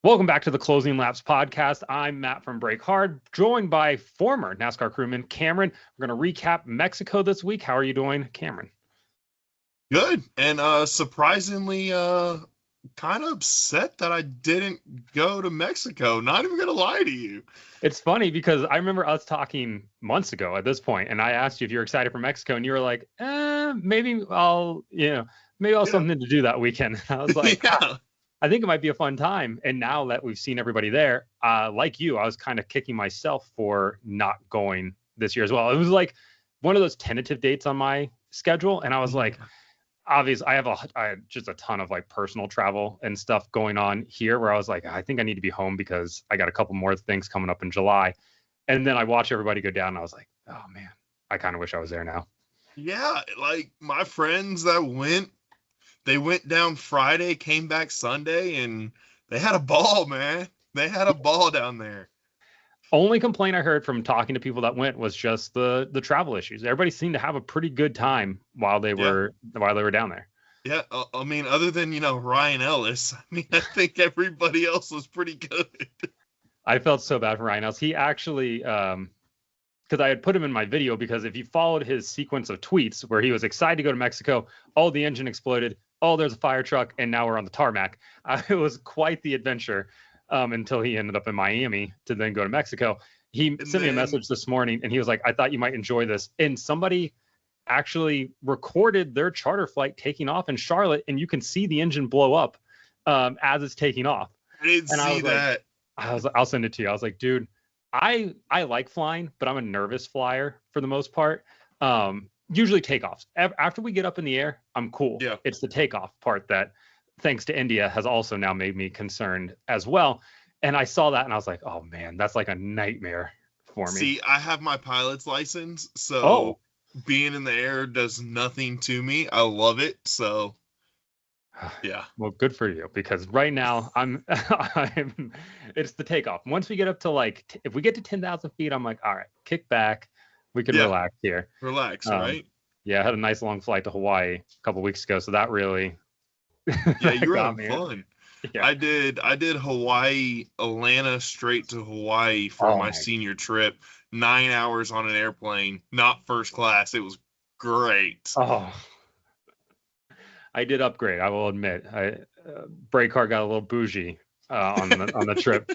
Welcome back to the Closing Laps podcast. I'm Matt from Break Hard, joined by former NASCAR crewman Cameron. We're going to recap Mexico this week. How are you doing, Cameron? Good. And surprisingly kind of upset that I didn't go to Mexico. Not even gonna lie to you. It's funny because I remember us talking months ago at this point, and I asked you if you're excited for Mexico, and you were like, maybe I'll have Yeah. something to do that weekend. I was like, Yeah. I think it might be a fun time. And now that we've seen everybody there, like you, I was kind of kicking myself for not going this year as well. It was like one of those tentative dates on my schedule, and I was like, obviously, I have just a ton of like personal travel and stuff going on here, where I was like, I think I need to be home because I got a couple more things coming up in July. And then I watch everybody go down, and I was like, oh man, I kind of wish I was there now. Yeah, like my friends that they went down Friday, came back Sunday, and they had a ball, man. They had a ball down there. Only complaint I heard from talking to people that went was just the travel issues. Everybody seemed to have a pretty good time Yeah. while they were down there. Yeah, I mean, other than, Ryan Ellis, I mean, I think everybody else was pretty good. I felt so bad for Ryan Ellis. He actually, because I had put him in my video, because if you followed his sequence of tweets where he was excited to go to Mexico, oh, the engine exploded, oh, there's a fire truck, and now we're on the tarmac. It was quite the adventure until he ended up in Miami to then go to Mexico. He And sent me a then, message this morning, and he was like, I thought you might enjoy this. And somebody actually recorded their charter flight taking off in Charlotte, and you can see the engine blow up as it's taking off. I didn't And I see was like, that. I'll send it to you. I was like, dude, I like flying, but I'm a nervous flyer for the most part. Usually takeoffs. After we get up in the air, I'm cool. Yeah. It's the takeoff part that, thanks to India, has also now made me concerned as well. And I saw that and I was like, oh man, that's like a nightmare for me. See, I have my pilot's license, Oh, so being in the air does nothing to me. I love it. So, yeah. well, good for you, because right now I'm it's the takeoff. Once we get up to like if we get to 10,000 feet, I'm like, all right, kick back, we can Yeah. relax here. Relax, Um, right? yeah, I had a nice long flight to Hawaii a couple weeks ago, so that really Yeah, that you were got having me. fun. Yeah. I did Hawaii, Atlanta straight to Hawaii for Oh my my. senior trip. 9 hours on an airplane, not first class. It was great. Oh, I did upgrade. I will admit. Brake car got a little bougie on the trip.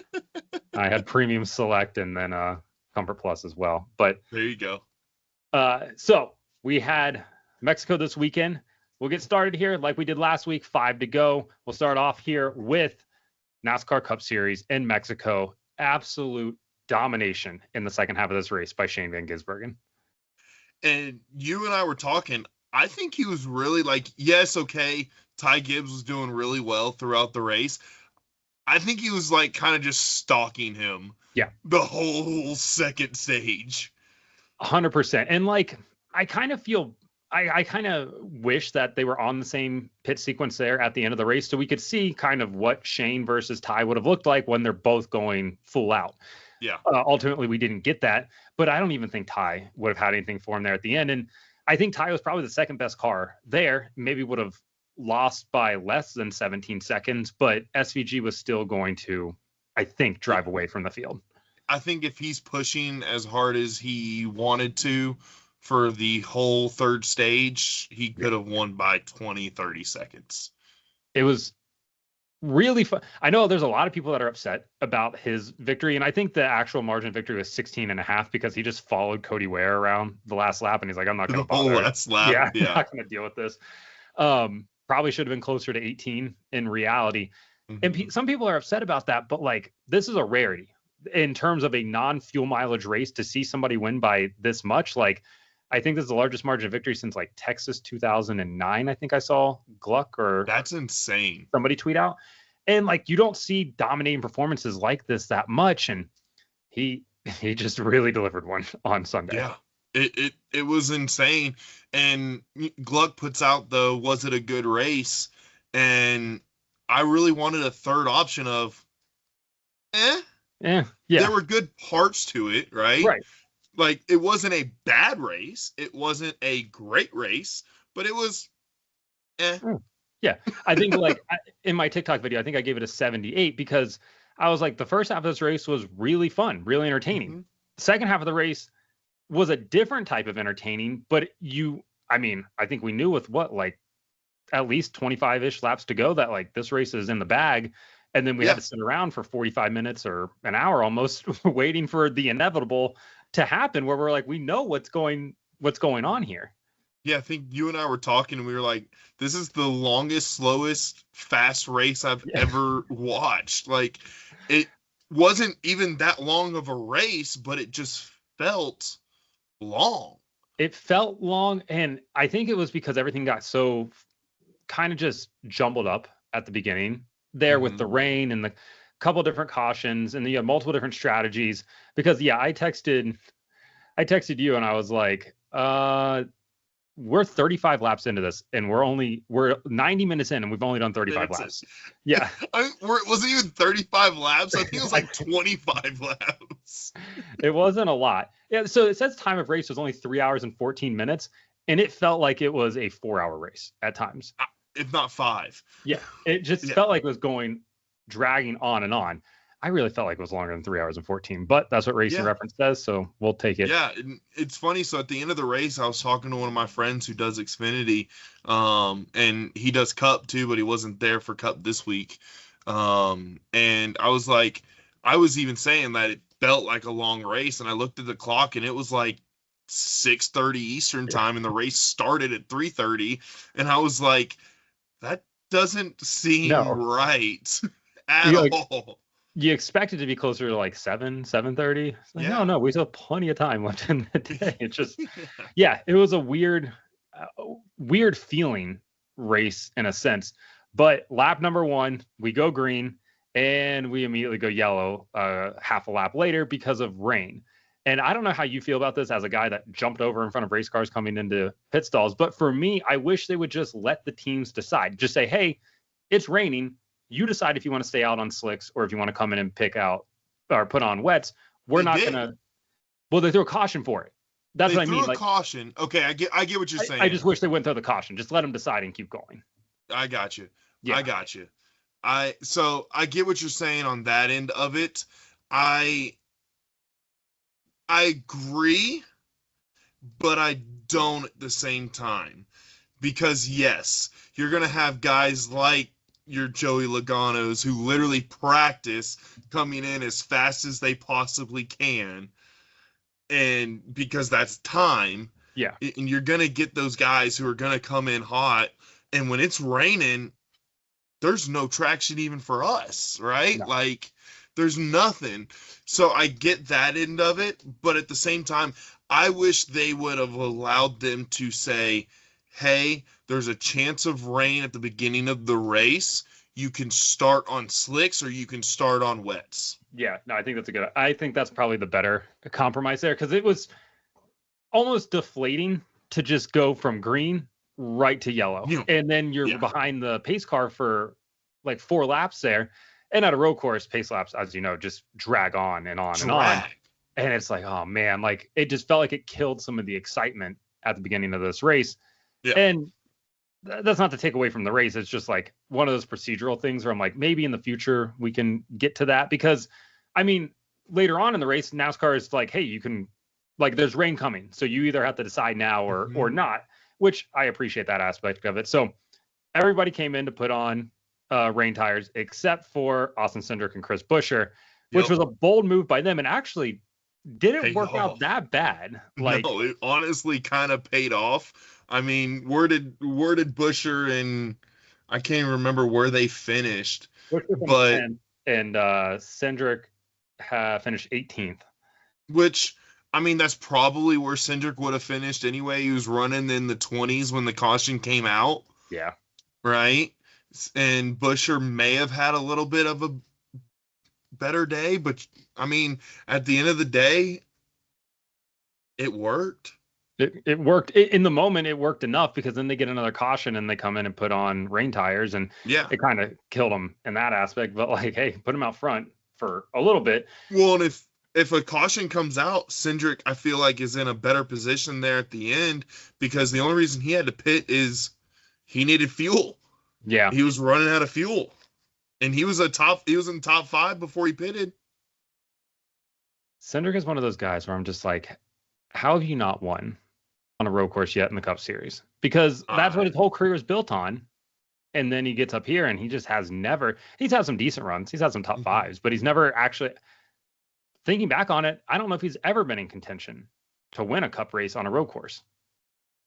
I had premium select and then comfort plus as well. But There you go. so we had Mexico this weekend. We'll get started here like we did last week. 5 to go. We'll start off here with NASCAR Cup Series in Mexico. Absolute domination in the second half of this race by Shane Van Gisbergen. And you and I were talking. I think he was really like, yes, okay, Ty Gibbs was doing really well throughout the race. I think he was like kind of just stalking him Yeah, the whole second stage. 100%. And like, I kind of feel, I kind of wish that they were on the same pit sequence there at the end of the race, so we could see kind of what Shane versus Ty would have looked like when they're both going full out. Yeah. Ultimately, we didn't get that, but I don't even think Ty would have had anything for him there at the end. And I think Ty was probably the second best car there, maybe would have lost by less than 17 seconds, but SVG was still going to, I think, drive away from the field. I think if he's pushing as hard as he wanted to for the whole third stage, he Yeah. could have won by 20, 30 seconds. It was really fun. I know there's a lot of people that are upset about his victory, and I think the actual margin of victory was 16 and a half because he just followed Cody Ware around the last lap, and he's like, I'm not going The to whole bother. last lap. Yeah, I'm Yeah. not going to deal with this. Probably should have been closer to 18 in reality. And Mhm. some people are upset about that, but like, this is a rarity in terms of a non-fuel mileage race to see somebody win by this much. Like, I think this is the largest margin of victory since like Texas 2009. I think I saw Gluck or That's insane. somebody tweet out. And like, you don't see dominating performances like this that much. And he he just really delivered one on Sunday. Yeah. It was insane. And Gluck puts out the was it a good race? And I really wanted a third option of eh. Yeah. There were good parts to it, right? Right. Like it wasn't a bad race. It wasn't a great race, but it was eh. Yeah. I think like in my TikTok video, I think I gave it a 78 because I was like, the first half of this race was really fun, really entertaining. Mm-hmm. The second half of the race was a different type of entertaining, but I mean, I think we knew with what, like at least 25-ish laps to go that like this race is in the bag. And then we had to sit around for 45 minutes or an hour almost waiting for the inevitable to happen, where we're like, we know what's going on here. Yeah, I think you and I were talking and we were like, this is the longest, slowest, fast race I've ever watched. Like, it wasn't even that long of a race, but it just felt long. It felt long, and I think it was because everything got so kind of just jumbled up at the beginning there with the rain and the couple different cautions, and you had multiple different strategies. Because I texted you and I was like, we're 35 laps into this and we're 90 minutes in and we've only done 35 laps. Yeah. Was it even 35 laps? I think it was like 25 laps. It wasn't a lot. Yeah. So it says time of race was only 3 hours and 14 minutes. And it felt like it was a 4-hour race at times. If not 5. Yeah. It just felt like it was dragging on and on. I really felt like it was longer than 3 hours and 14, but that's what Racing Reference says, so we'll take it. Yeah, it's funny. So at the end of the race, I was talking to one of my friends who does Xfinity, and he does Cup too, but he wasn't there for Cup this week. And I was like, I was even saying that it felt like a long race, and I looked at the clock, and it was like 6:30 Eastern time, and the race started at 3:30, and I was like, that doesn't seem right at all. You expect it to be closer to like 7:30. Like, no, we still have plenty of time left in the day. It's just, it was a weird feeling race in a sense. But lap number 1, we go green and we immediately go yellow half a lap later because of rain. And I don't know how you feel about this as a guy that jumped over in front of race cars coming into pit stalls. But for me, I wish they would just let the teams decide. Just say, hey, it's raining. You decide if you want to stay out on slicks or if you want to come in and pick out or put on wets. We're not going to. Well, they threw a caution for it. That's what I mean. They threw a caution. Okay, I get what you're saying. I just wish they wouldn't throw the caution. Just let them decide and keep going. I got you. Yeah. I got you. So I get what you're saying on that end of it. I agree, but I don't at the same time. Because, yes, you're going to have guys like your Joey Logano's who literally practice coming in as fast as they possibly can. And because that's time. Yeah. And you're going to get those guys who are going to come in hot. And when it's raining, there's no traction even for us, right? No. Like, there's nothing. So I get that end of it. But at the same time, I wish they would have allowed them to say, hey, there's a chance of rain at the beginning of the race. You can start on slicks or you can start on wets. Yeah, no, I think that's probably the better compromise there, because it was almost deflating to just go from green right to yellow. Yeah. And then you're behind the pace car for like 4 laps there. And at a road course, pace laps, as you know, just drag on and on and on. And it's like, oh man, like it just felt like it killed some of the excitement at the beginning of this race. Yeah. And that's not to take away from the race. It's just like one of those procedural things where I'm like, maybe in the future we can get to that, because I mean, later on in the race, NASCAR is like, hey, you can, like, there's rain coming. So you either have to decide now or not, which I appreciate that aspect of it. So everybody came in to put on rain tires except for Austin Cindric and Chris Buescher, which was a bold move by them. And actually didn't work out that bad. Like, no, it honestly kind of paid off. I mean, where did Buescher and I can't even remember where they finished, but and Cindric finished 18th. Which, I mean, that's probably where Cindric would have finished anyway. He was running in the 20s when the caution came out. Yeah. Right. And Buescher may have had a little bit of a better day, but I mean, at the end of the day, it worked. It worked in the moment. It worked enough, because then they get another caution and they come in and put on rain tires, and it kind of killed them in that aspect. But like, hey, put them out front for a little bit. Well, and if a caution comes out, Cindric, I feel like, is in a better position there at the end, because the only reason he had to pit is he needed fuel. Yeah, he was running out of fuel. And he was in the top 5 before he pitted. Cindric is one of those guys where I'm just like, how have you not won on a road course yet in the Cup Series? Because that's what his whole career was built on. And then he gets up here and he just has never, he's had some decent runs. He's had some top fives, but he's never actually, thinking back on it, I don't know if he's ever been in contention to win a Cup race on a road course.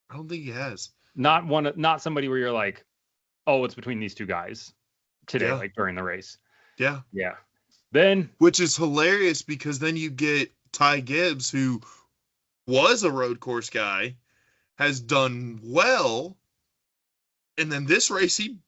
I don't think he has. Not somebody where you're like, oh, it's between these two guys today, like during the race. Yeah. Yeah. Then, which is hilarious because then you get Ty Gibbs, who was a road course guy, has done well, and then this race he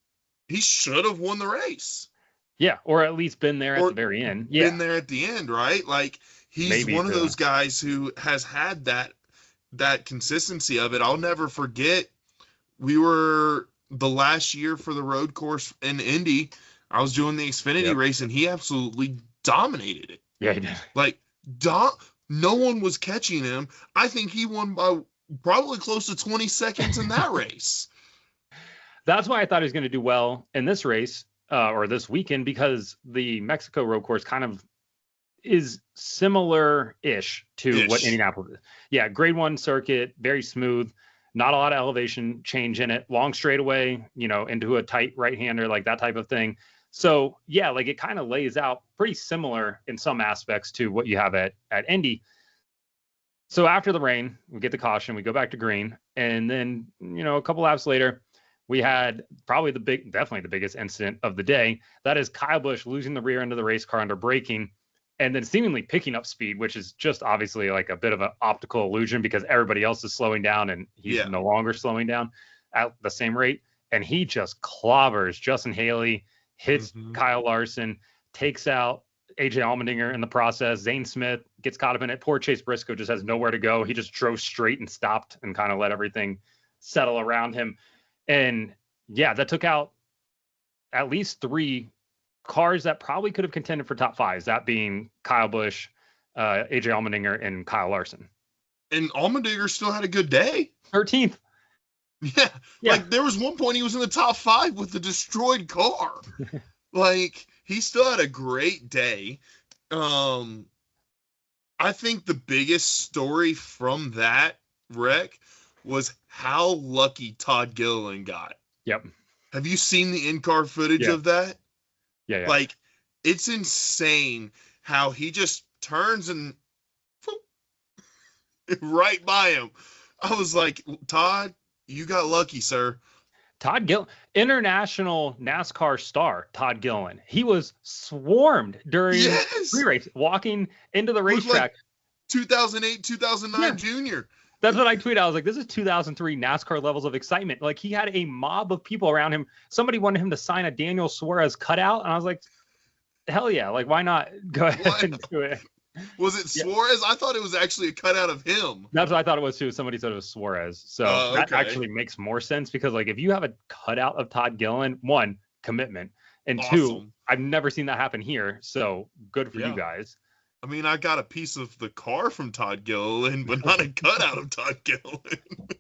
should have won the race. Yeah, or at least been there at the very end. Yeah, been there at the end, right? Like he's one of those guys who has had that consistency of it. I'll never forget. We were the last year for the road course in Indy. I was doing the Xfinity race, and he absolutely dominated it. Yeah, he did. Like, no one was catching him. I think he won by probably close to 20 seconds in that race. That's why I thought he was going to do well in this race or this weekend, because the Mexico road course kind of is similar-ish to what Indianapolis is. Yeah, grade 1 circuit, very smooth. Not a lot of elevation change in it. Long straightaway, into a tight right-hander, like that type of thing. So, yeah, like it kind of lays out pretty similar in some aspects to what you have at Indy. So after the rain, we get the caution, we go back to green. And then, a couple laps later, we had probably definitely the biggest incident of the day. That is Kyle Busch losing the rear end of the race car under braking and then seemingly picking up speed, which is just obviously like a bit of an optical illusion because everybody else is slowing down and he's no longer slowing down at the same rate. And he just clobbers Justin Haley, hits Kyle Larson, takes out AJ Allmendinger in the process. Zane Smith gets caught up in it. Poor Chase Briscoe just has nowhere to go. He just drove straight and stopped and kind of let everything settle around him. And yeah, that took out at least 3 cars that probably could have contended for top 5s, that being Kyle Busch, AJ Allmendinger, and Kyle Larson. And Allmendinger still had a good day. 13th. Yeah. Like there was one point he was in the top 5 with the destroyed car. Like he still had a great day. I think the biggest story from that wreck was how lucky Todd Gilliland got. Yep. Have you seen the in-car footage of that? Yeah. Like it's insane how he just turns and right by him. I was like, Todd, you got lucky, sir. Todd Gilliland, international NASCAR star, Todd Gilliland. He was swarmed during pre-race, walking into the racetrack. Like 2008, 2009 junior. That's what I tweeted. I was like, this is 2003 NASCAR levels of excitement. Like he had a mob of people around him. Somebody wanted him to sign a Daniel Suarez cutout. And I was like, hell yeah. Like, why not go ahead and do it? Was it Suarez? I thought it was actually a cutout of him. That's what I thought it was too. Somebody said it was Suarez. So that actually makes more sense because like if you have a cutout of Todd Gilliland, 1, commitment. And 2, I've never seen that happen here. So good for you guys. I mean, I got a piece of the car from Todd Gilliland, but not a cutout of Todd Gilliland.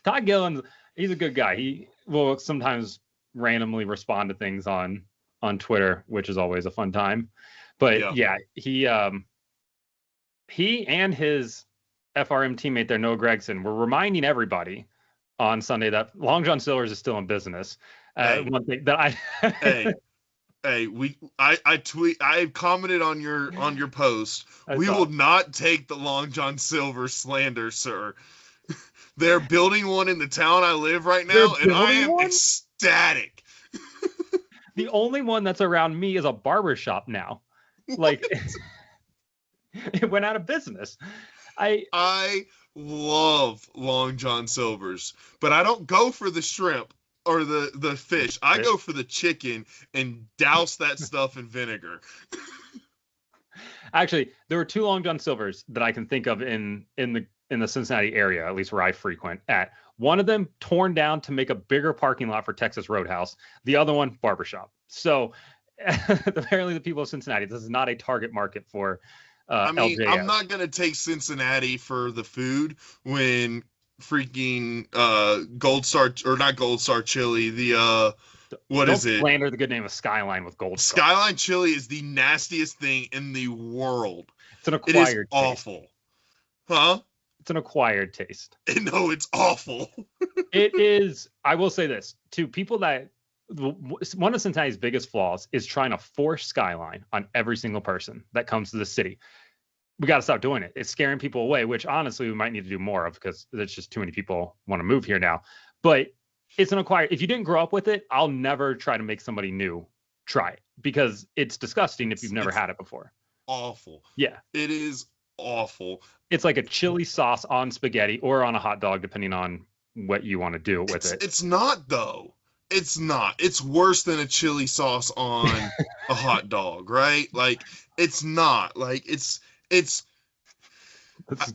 Todd Gilliland, he's a good guy. He will sometimes randomly respond to things on Twitter, which is always a fun time. But he and his FRM teammate there, Noah Gregson, were reminding everybody on Sunday that Long John Silver's is still in business. One thing that I commented on your post. We will not take the Long John Silver slander, sir. They're building one in the town I live right now, and I am ecstatic. The only one that's around me is a barbershop now. Like it went out of business. I love Long John Silver's, but I don't go for the shrimp or the fish. I go for the chicken and douse that stuff in vinegar. Actually, there were 2 Long John Silver's that I can think of in the Cincinnati area, at least where I frequent at. One of them torn down to make a bigger parking lot for Texas Roadhouse. The other one, barbershop. So apparently the people of Cincinnati, this is not a target market for LJS. I'm not going to take Cincinnati for the food when freaking Gold Star, or not Gold Star chili, the What Don't is it? slander the good name of Skyline with Gold Star. Skyline chili is the nastiest thing in the world. It's an It is acquired taste. awful. Huh? It's an acquired taste. No, it's awful. It is. I will say this to people that one of Cincinnati's biggest flaws is trying to force Skyline on every single person that comes to the city. We got to stop doing it. It's scaring people away, which honestly we might need to do more of because there's just too many people want to move here now. But it's an acquired. If you didn't grow up with it, I'll never try to make somebody new try it because it's disgusting if you've never had it before. Awful. Yeah. It is awful. It's like a chili sauce on spaghetti or on a hot dog, depending on what you want to do with it. It's not, though. It's not. It's worse than a chili sauce on a hot dog, right? Like, it's not. Like, it's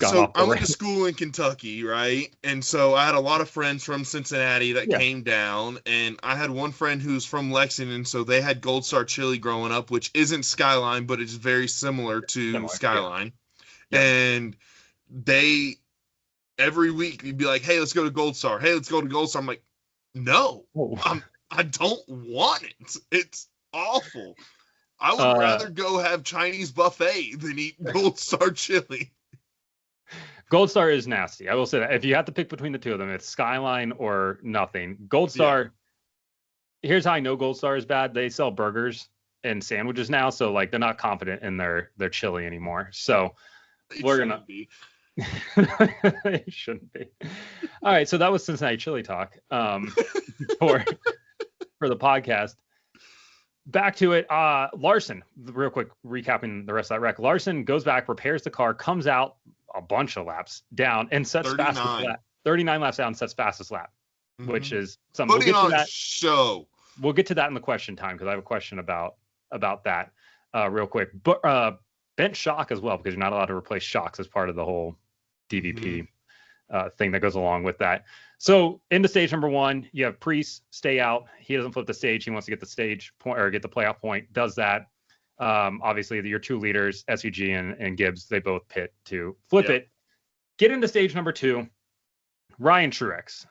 so I went to school in Kentucky, right? And so I had a lot of friends from Cincinnati that came down, and I had one friend who's from Lexington, so they had Gold Star chili growing up, which isn't Skyline, but it's very similar to Skyline. Yeah. And they every week you'd be like, "Hey, let's go to Gold Star. Hey, let's go to Gold Star." I'm like, "No, I don't want it. It's awful. I would rather go have Chinese buffet than eat Gold Star chili." Gold Star is nasty. I will say that. If you have to pick between the two of them, it's Skyline or nothing. Gold Star, here's how I know Gold Star is bad. They sell burgers and sandwiches now, so like they're not confident in their chili anymore. So we're gonna be. It shouldn't be. All right, so that was Cincinnati chili talk for the podcast. Back to it. Larson, real quick, recapping the rest of that wreck. Larson goes back, repairs the car, comes out a bunch of laps down, and sets 39. fastest lap. 39 laps down, sets fastest lap, which is something. Putting on a show. We'll get to that in the question time because I have a question about that real quick. But bent shock as well because you're not allowed to replace shocks as part of the whole DVP thing that goes along with that. So into stage number one, you have Priest stay out. He doesn't flip the stage. He wants to get the stage point or get the playoff point. Does that. Obviously, your two leaders, SVG and Gibbs, they both pit to flip it. Get into stage number two. Ryan Truex.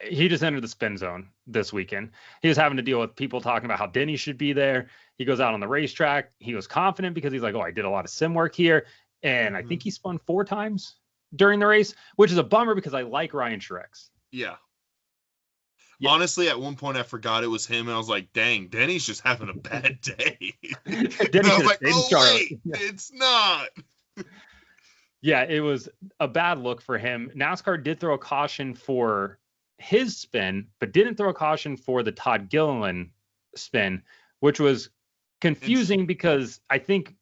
He just entered the spin zone this weekend. He was having to deal with people talking about how Denny should be there. He goes out on the racetrack. He was confident because he's like, I did a lot of sim work here. And I think he spun 4 times during the race, which is a bummer because I like Ryan Truex. Yeah. Honestly, at one point I forgot it was him, and I was like, "Dang, Denny's just having a bad day." And I was like, "Oh wait, it's not." Yeah, it was a bad look for him. NASCAR did throw a caution for his spin, but didn't throw a caution for the Todd Gilliland spin, which was confusing because I think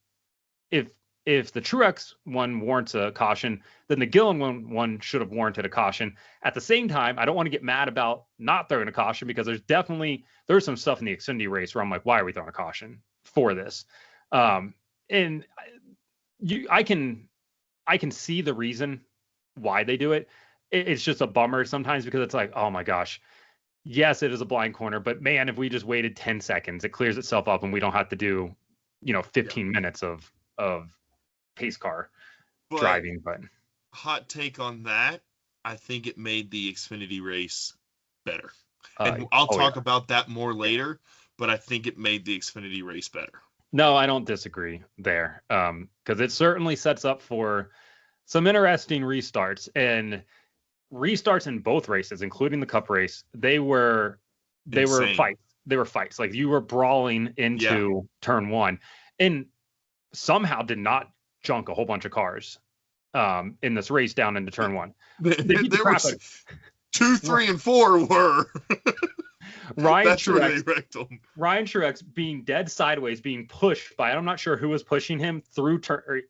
if the Truex one warrants a caution, then the Gilliland one should have warranted a caution. At the same time, I don't want to get mad about not throwing a caution because there's some stuff in the Xfinity race where I'm like, why are we throwing a caution for this? And I can see the reason why they do it. It's just a bummer sometimes because it's like, oh my gosh, yes, it is a blind corner, but man, if we just waited 10 seconds, it clears itself up and we don't have to do, 15 minutes of pace car driving. But hot take on that, I think it made the Xfinity race better. And I'll talk about that more later, but I think it made the Xfinity race better. No, I don't disagree there. Because it certainly sets up for some interesting restarts, and restarts in both races, including the Cup race. They were fights. They were fights. Like you were brawling into turn one, and somehow did not junk a whole bunch of cars in this race down into turn one. There were 2, 3, and 4 were. Ryan Truex being dead sideways, being pushed by, I'm not sure who was pushing him through turn.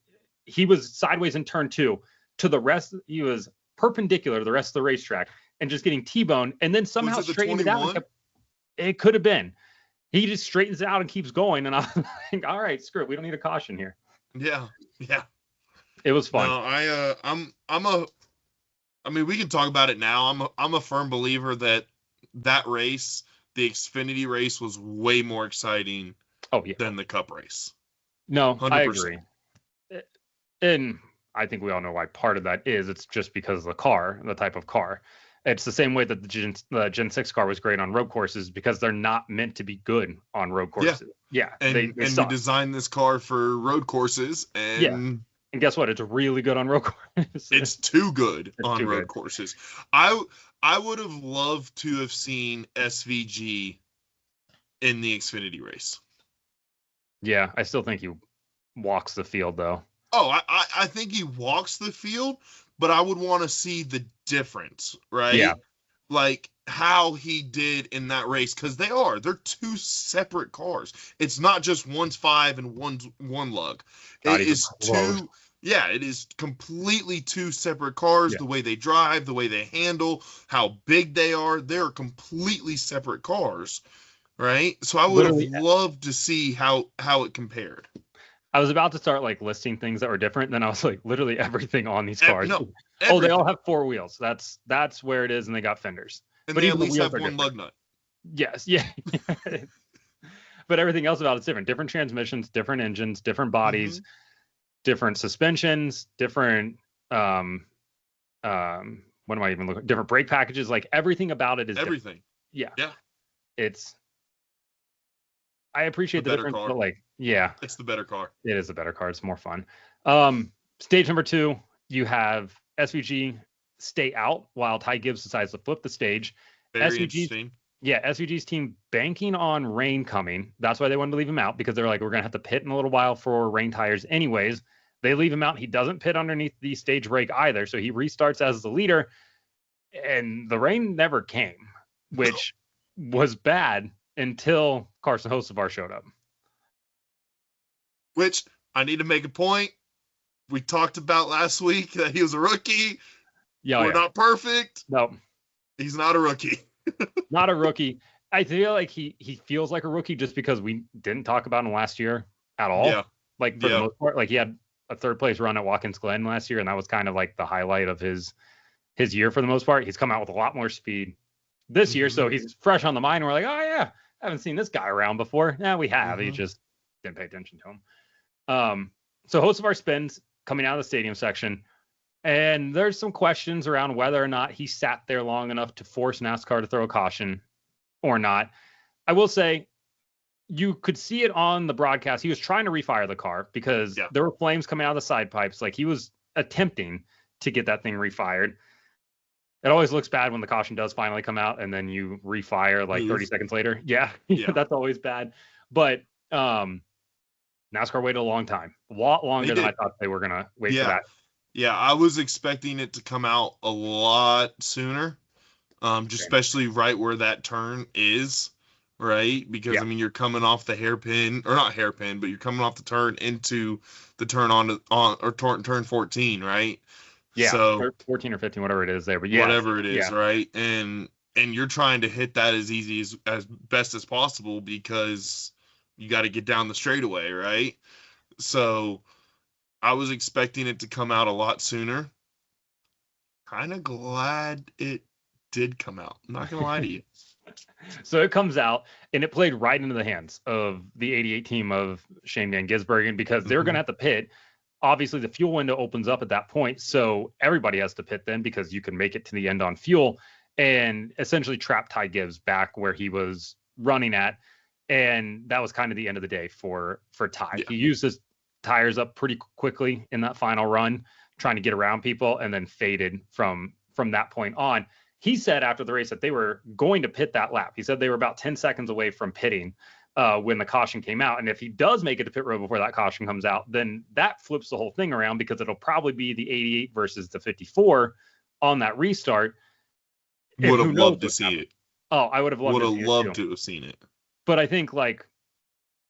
He was sideways in turn 2 to the rest. He was perpendicular to the rest of the racetrack and just getting T-boned, and then somehow straightened it out. It could have been. He just straightens it out and keeps going, and I'm like, all right, screw it. We don't need a caution here. Yeah. It was fun. No, we can talk about it now. I'm a firm believer that race, the Xfinity race, was way more exciting than the Cup race. No, 100%. I agree. And I think we all know why part of that is. It's just because of the car, the type of car. It's the same way that the Gen 6 car was great on road courses because they're not meant to be good on road courses. Yeah. And we designed this car for road courses, and and guess what? It's really good on road courses. It's too good on road courses. I would have loved to have seen SVG in the Xfinity race. Yeah, I still think he walks the field, though. Oh, I think he walks the field, but I would want to see the difference, right? Yeah. Like how he did in that race, because they're two separate cars. It's not just one's 5 and one's 1 lug. It is two. Yeah, it is completely two separate cars. The way they drive, the way they handle, how big they are, they're completely separate cars, right? So I would have loved to see how it compared. I was about to start like listing things that were different, then I was like, literally everything on these cars. Everything. They all have 4 wheels. That's where it is, and they got fenders. And but they at least have one lug nut. Yes, yeah. But everything else about it's different. Different transmissions, different engines, different bodies, different suspensions, different what am I even looking? Different brake packages. Like everything about it is everything. Different. Yeah. It's. I appreciate the difference, but it's the better car. It is a better car. It's more fun. Stage number 2, you have SVG stay out while Ty Gibbs decides to flip the stage. Very interesting. Yeah, SVG's team banking on rain coming. That's why they wanted to leave him out, because they're like, we're going to have to pit in a little while for rain tires anyways. They leave him out. He doesn't pit underneath the stage brake either, so he restarts as the leader. And the rain never came, which was bad until Carson Hocevar showed up. Which I need to make a point. We talked about last week that he was a rookie. We're not perfect. No. He's not a rookie. Not a rookie. I feel like he feels like a rookie just because we didn't talk about him last year at all. Yeah. Like for the most part, like he had a 3rd place run at Watkins Glen last year, and that was kind of like the highlight of his year for the most part. He's come out with a lot more speed this year, so he's fresh on the mind. We're like, oh yeah, I haven't seen this guy around before. Yeah, we have. He just didn't pay attention to him. So Hocevar spins coming out of the stadium section, and there's some questions around whether or not he sat there long enough to force NASCAR to throw a caution or not. I will say you could see it on the broadcast. He was trying to refire the car because there were flames coming out of the side pipes. Like he was attempting to get that thing refired. It always looks bad when the caution does finally come out and then you refire like 30 seconds later. Yeah. That's always bad. But NASCAR waited a long time, a lot longer than I thought they were going to wait for that. Yeah, I was expecting it to come out a lot sooner, especially right where that turn is, right? Because, I mean, you're coming off the hairpin, or not hairpin, but you're coming off the turn into the turn turn 14, right? Yeah, so 14 or 15, whatever it is there. But whatever it is, right? And you're trying to hit that as easy as best as possible because you got to get down the straightaway, right? So I was expecting it to come out a lot sooner. Kind of glad it did come out. I'm not going to lie to you. So it comes out, and it played right into the hands of the 88 team of Shane Van Gisbergen because they're going to have to pit. Obviously, the fuel window opens up at that point, so everybody has to pit then because you can make it to the end on fuel and essentially trap Ty Gibbs back where he was running at. And that was kind of the end of the day for Ty. Yeah. He used his tires up pretty quickly in that final run, trying to get around people, and then faded from that point on. He said after the race that they were going to pit that lap. He said they were about 10 seconds away from pitting when the caution came out. And if he does make it to pit road before that caution comes out, then that flips the whole thing around because it'll probably be the 88 versus the 54 on that restart. Would have loved to see it. Oh, I would have loved to have seen it. But I think like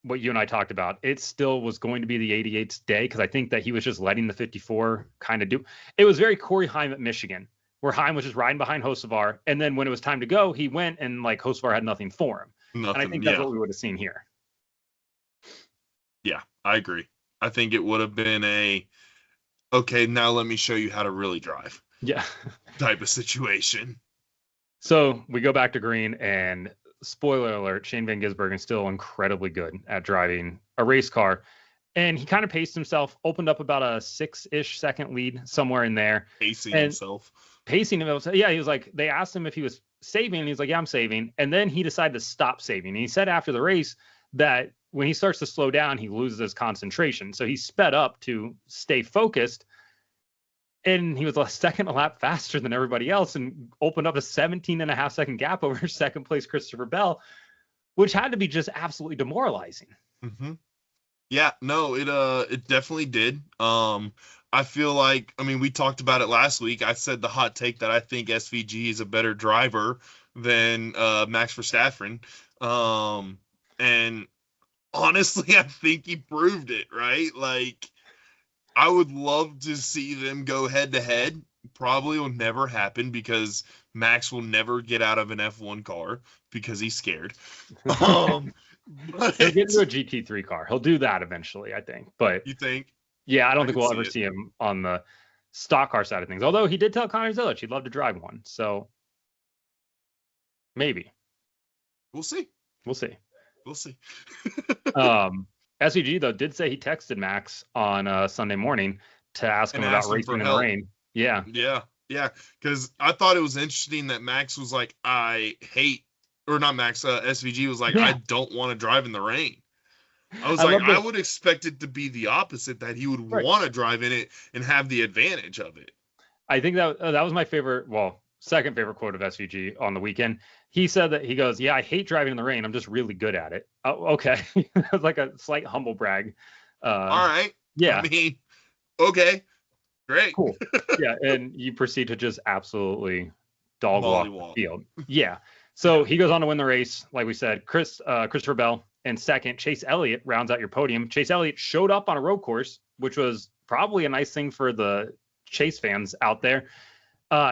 what you and I talked about, it still was going to be the 88's day because I think that he was just letting the 54 kind of do. It was very Corey Heim at Michigan, where Heim was just riding behind Hocevar, and then when it was time to go, he went and like Hocevar had nothing for him. And I think that's what we would have seen here. Yeah, I agree. I think it would have been okay, now let me show you how to really drive. Yeah. Type of situation. So we go back to green, and spoiler alert, Shane Van Gisbergen is still incredibly good at driving a race car. And he kind of paced himself, opened up about a 6-ish second lead somewhere in there. Pacing himself. pacing him. Yeah, he was like, they asked him if he was saving, and he was like, yeah, I'm saving. And then he decided to stop saving. And he said after the race that when he starts to slow down, he loses his concentration. So he sped up to stay focused. And he was a second a lap faster than everybody else and opened up a 17.5-second gap over second place Christopher Bell, which had to be just absolutely demoralizing. Mm-hmm. Yeah, no, it definitely did. I feel like, I mean, we talked about it last week. I said the hot take that I think SVG is a better driver than Max Verstappen. And honestly, I think he proved it, right? Like, I would love to see them go head to head. Probably will never happen because Max will never get out of an F1 car because he's scared. But he'll get into a GT3 car. He'll do that eventually, I think. But you think? Yeah, I don't think we'll ever see him on the stock car side of things. Although he did tell Connor Zilic he'd love to drive one. So maybe. We'll see. We'll see. We'll see. SVG, though, did say he texted Max on Sunday morning to ask him about racing in the rain. Yeah. Yeah. Because I thought it was interesting that Max was like, SVG was like, I don't want to drive in the rain. I was I would expect it to be the opposite, that he would want to drive in it and have the advantage of it. I think that was my favorite, second favorite quote of SVG on the weekend. He said that he goes, yeah, I hate driving in the rain. I'm just really good at it. Oh, okay. It was like a slight humble brag. All right. Yeah. I mean, okay. Great. Cool. Yeah. And you proceed to just absolutely dog walk the field. Yeah. So he goes on to win the race. Like we said, Christopher Bell in second. Chase Elliott rounds out your podium. Chase Elliott showed up on a road course, which was probably a nice thing for the Chase fans out there.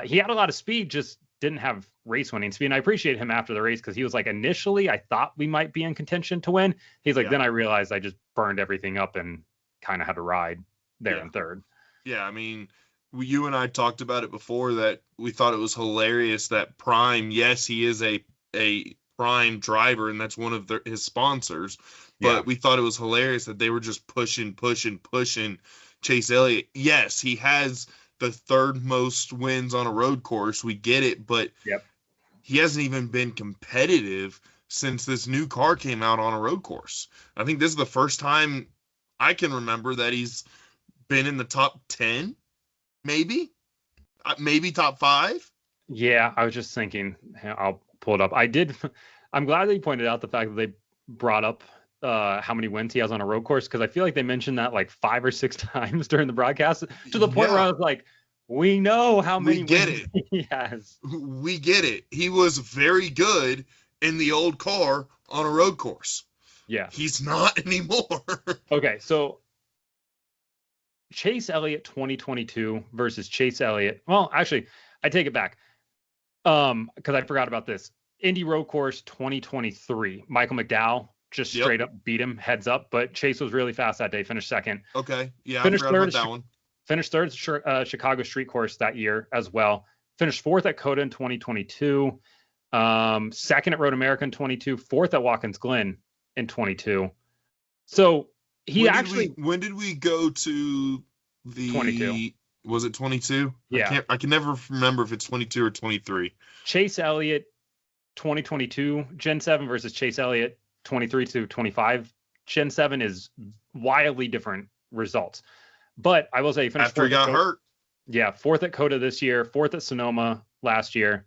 He had a lot of speed, just didn't have race winning speed. And I appreciate him after the race because he was like, initially, I thought we might be in contention to win. He's like, then I realized I just burned everything up and kind of had to ride there in third. Yeah, I mean, you and I talked about it before that we thought it was hilarious that Prime, yes, he is a Prime driver, and that's one of his sponsors. But we thought it was hilarious that they were just pushing Chase Elliott. Yes, he has the third most wins on a road course. We get it, but he hasn't even been competitive since this new car came out on a road course. I think this is the first time I can remember that he's been in the top 10, maybe top 5. Yeah, I was just thinking, I'll pull it up. I'm glad that you pointed out the fact that they brought up how many wins he has on a road course, because I feel like they mentioned that like 5 or 6 times during the broadcast, to the point where I was like, we know how many wins he has. We get it. He was very good in the old car on a road course. Yeah. He's not anymore. Okay, so Chase Elliott 2022 versus Chase Elliott. Well, actually, I take it back. Because I forgot about this. Indy Road Course 2023. Michael McDowell just straight up beat him heads up, but Chase was really fast that day, finished second. Okay. Yeah, finished I forgot about that one. Finished third at Chicago Street Course that year as well. Finished fourth at COTA in 2022. Second at Road America in 22. Fourth at Watkins Glen in 22. So when did we go to the 22? Was it 22? Yeah. I can never remember if it's 22 or 23. Chase Elliott 2022 Gen 7 versus Chase Elliott 23 to 25 Gen 7 is wildly different results. But I will say he finished after he got hurt. Yeah, fourth at COTA this year, fourth at Sonoma last year,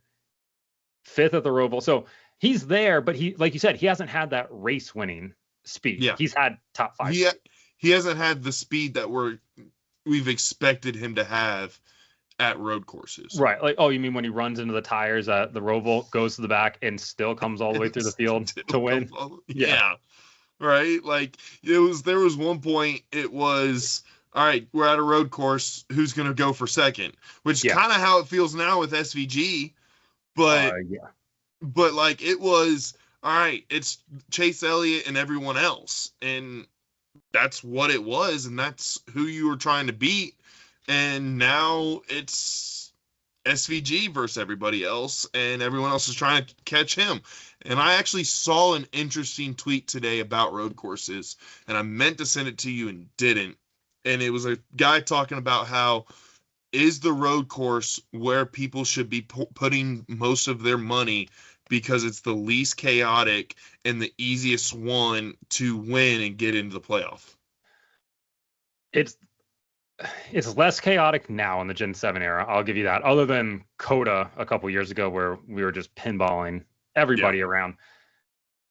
fifth at the Roval. So he's there, but he, like you said, he hasn't had that race winning speed. Yeah. He's had top 5. He hasn't had the speed that we've expected him to have at road courses. Right. Like, oh, you mean when he runs into the tires at the Roval, goes to the back, and still comes all the way through the field to win? Yeah. Right? Like, there was one point, it was, all right, we're at a road course, who's going to go for second? Which is kind of how it feels now with SVG. But, but like, it was, all right, it's Chase Elliott and everyone else. And that's what it was, and that's who you were trying to beat. And now it's SVG versus everybody else, and everyone else is trying to catch him. And I actually saw an interesting tweet today about road courses, and I meant to send it to you and didn't. And it was a guy talking about how is the road course where people should be putting most of their money because it's the least chaotic and the easiest one to win and get into the playoff. It's less chaotic now in the Gen 7 era. I'll give you that. Other than Coda a couple years ago where we were just pinballing everybody around.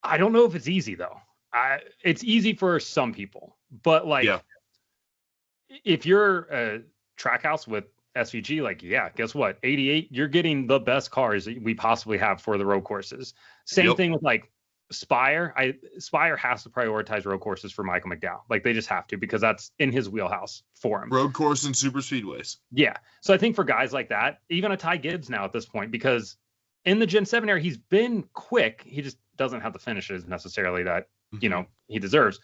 I don't know if it's easy though. It's easy for some people, but like if you're a track house with SVG, like, guess what? 88, you're getting the best cars that we possibly have for the road courses. Same thing with like Spire. Spire has to prioritize road courses for Michael McDowell. Like they just have to, because that's in his wheelhouse for him. Road course and super speedways. Yeah. So I think for guys like that, even a Ty Gibbs now at this point, because in the Gen 7 era, he's been quick. He just doesn't have the finishes necessarily that, he deserves.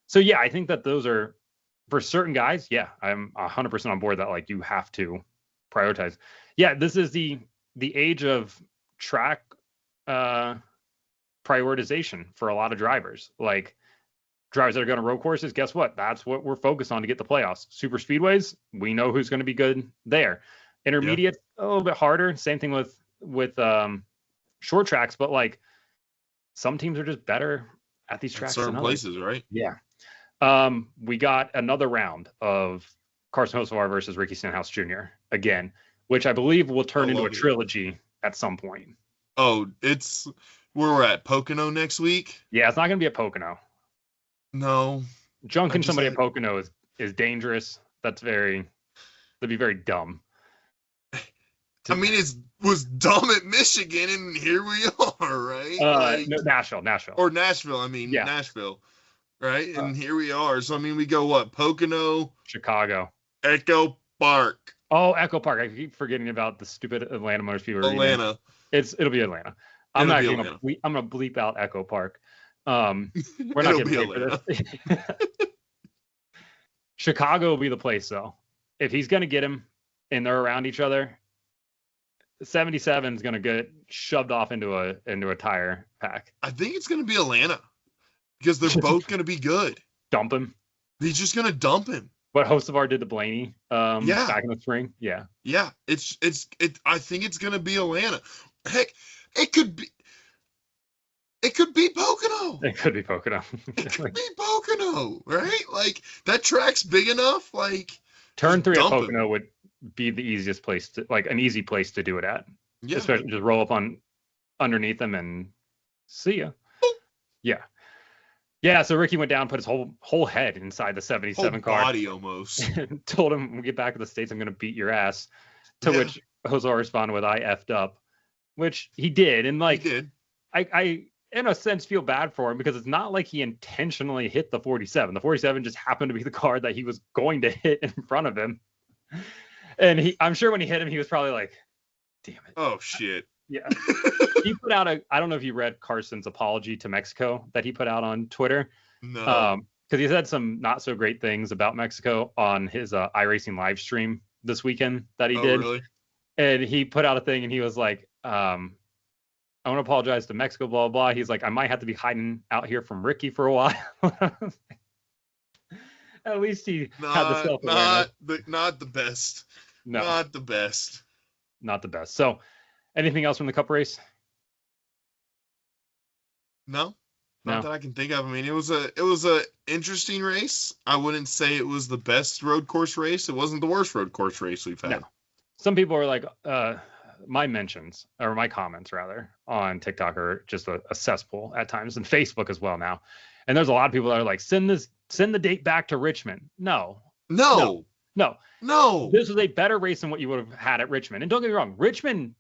So yeah, I think that those are, for certain guys, I'm 100% on board that like you have to prioritize. Yeah, this is the age of track prioritization for a lot of drivers. Like drivers that are going to road courses, guess what? That's what we're focused on to get the playoffs. Super speedways, we know who's going to be good there. Intermediate, a little bit harder. Same thing with short tracks, but like some teams are just better at these tracks. Certain places, right? Yeah. We got another round of Carson Hocevar versus Ricky Stenhouse Jr. again, which I believe will turn into a trilogy at some point. Oh, it's where we're at, Pocono next week? Yeah, it's not going to be at Pocono. No. Junking somebody at Pocono is dangerous. That'd be very dumb. I mean, it was dumb at Michigan, and here we are, right? No, Nashville. Or Nashville, Nashville. Right? And here we are. So, I mean, we go what? Pocono? Chicago. Echo Park. Oh, Echo Park. I keep forgetting about the stupid Atlanta Motor Speedway. Atlanta. It'll be Atlanta. I'm going to bleep out Echo Park. We're not getting paid for this. Chicago will be the place, though. If he's going to get him and they're around each other, 77 is going to get shoved off into a tire pack. I think it's going to be Atlanta because they're both going to be good. Dump him. He's just going to dump him. What Hocevar did to Blaney back in the spring. Yeah. Yeah. I think it's going to be Atlanta. Heck, it could be Pocono. It could be Pocono. It could be Pocono, right? Like that track's big enough. Like turn 3 at Pocono would be the easiest place to, like, an easy place to do it at. Yeah. Especially just roll up on underneath them and see ya. Yeah. Yeah, so Ricky went down, put his whole head inside the 77 car. Body almost. Told him, when we get back to the States, I'm going to beat your ass. To which Jose responded with, I effed up. Which he did. And like, I in a sense feel bad for him because it's not like he intentionally hit the 47. The 47 just happened to be the car that he was going to hit in front of him. And I'm sure when he hit him, he was probably like, damn it. Oh, shit. Yeah. He put out I don't know if you read Carson's apology to Mexico that he put out on Twitter. No. Because he said some not so great things about Mexico on his iRacing live stream this weekend that he did. Really? And he put out a thing and he was like, I want to apologize to Mexico, blah, blah, blah. He's like, I might have to be hiding out here from Ricky for a while. At least he had the self-awareness. Not the best. No. Not the best. Not the best. So, anything else from the Cup race? No. Not that I can think of. I mean, it was a interesting race. I wouldn't say it was the best road course race. It wasn't the worst road course race we've had. No. Some people are like, my mentions, or my comments rather, on TikTok are just a cesspool at times, and Facebook as well now. And there's a lot of people that are like, send the date back to Richmond. No. This was a better race than what you would have had at Richmond. And don't get me wrong, Richmond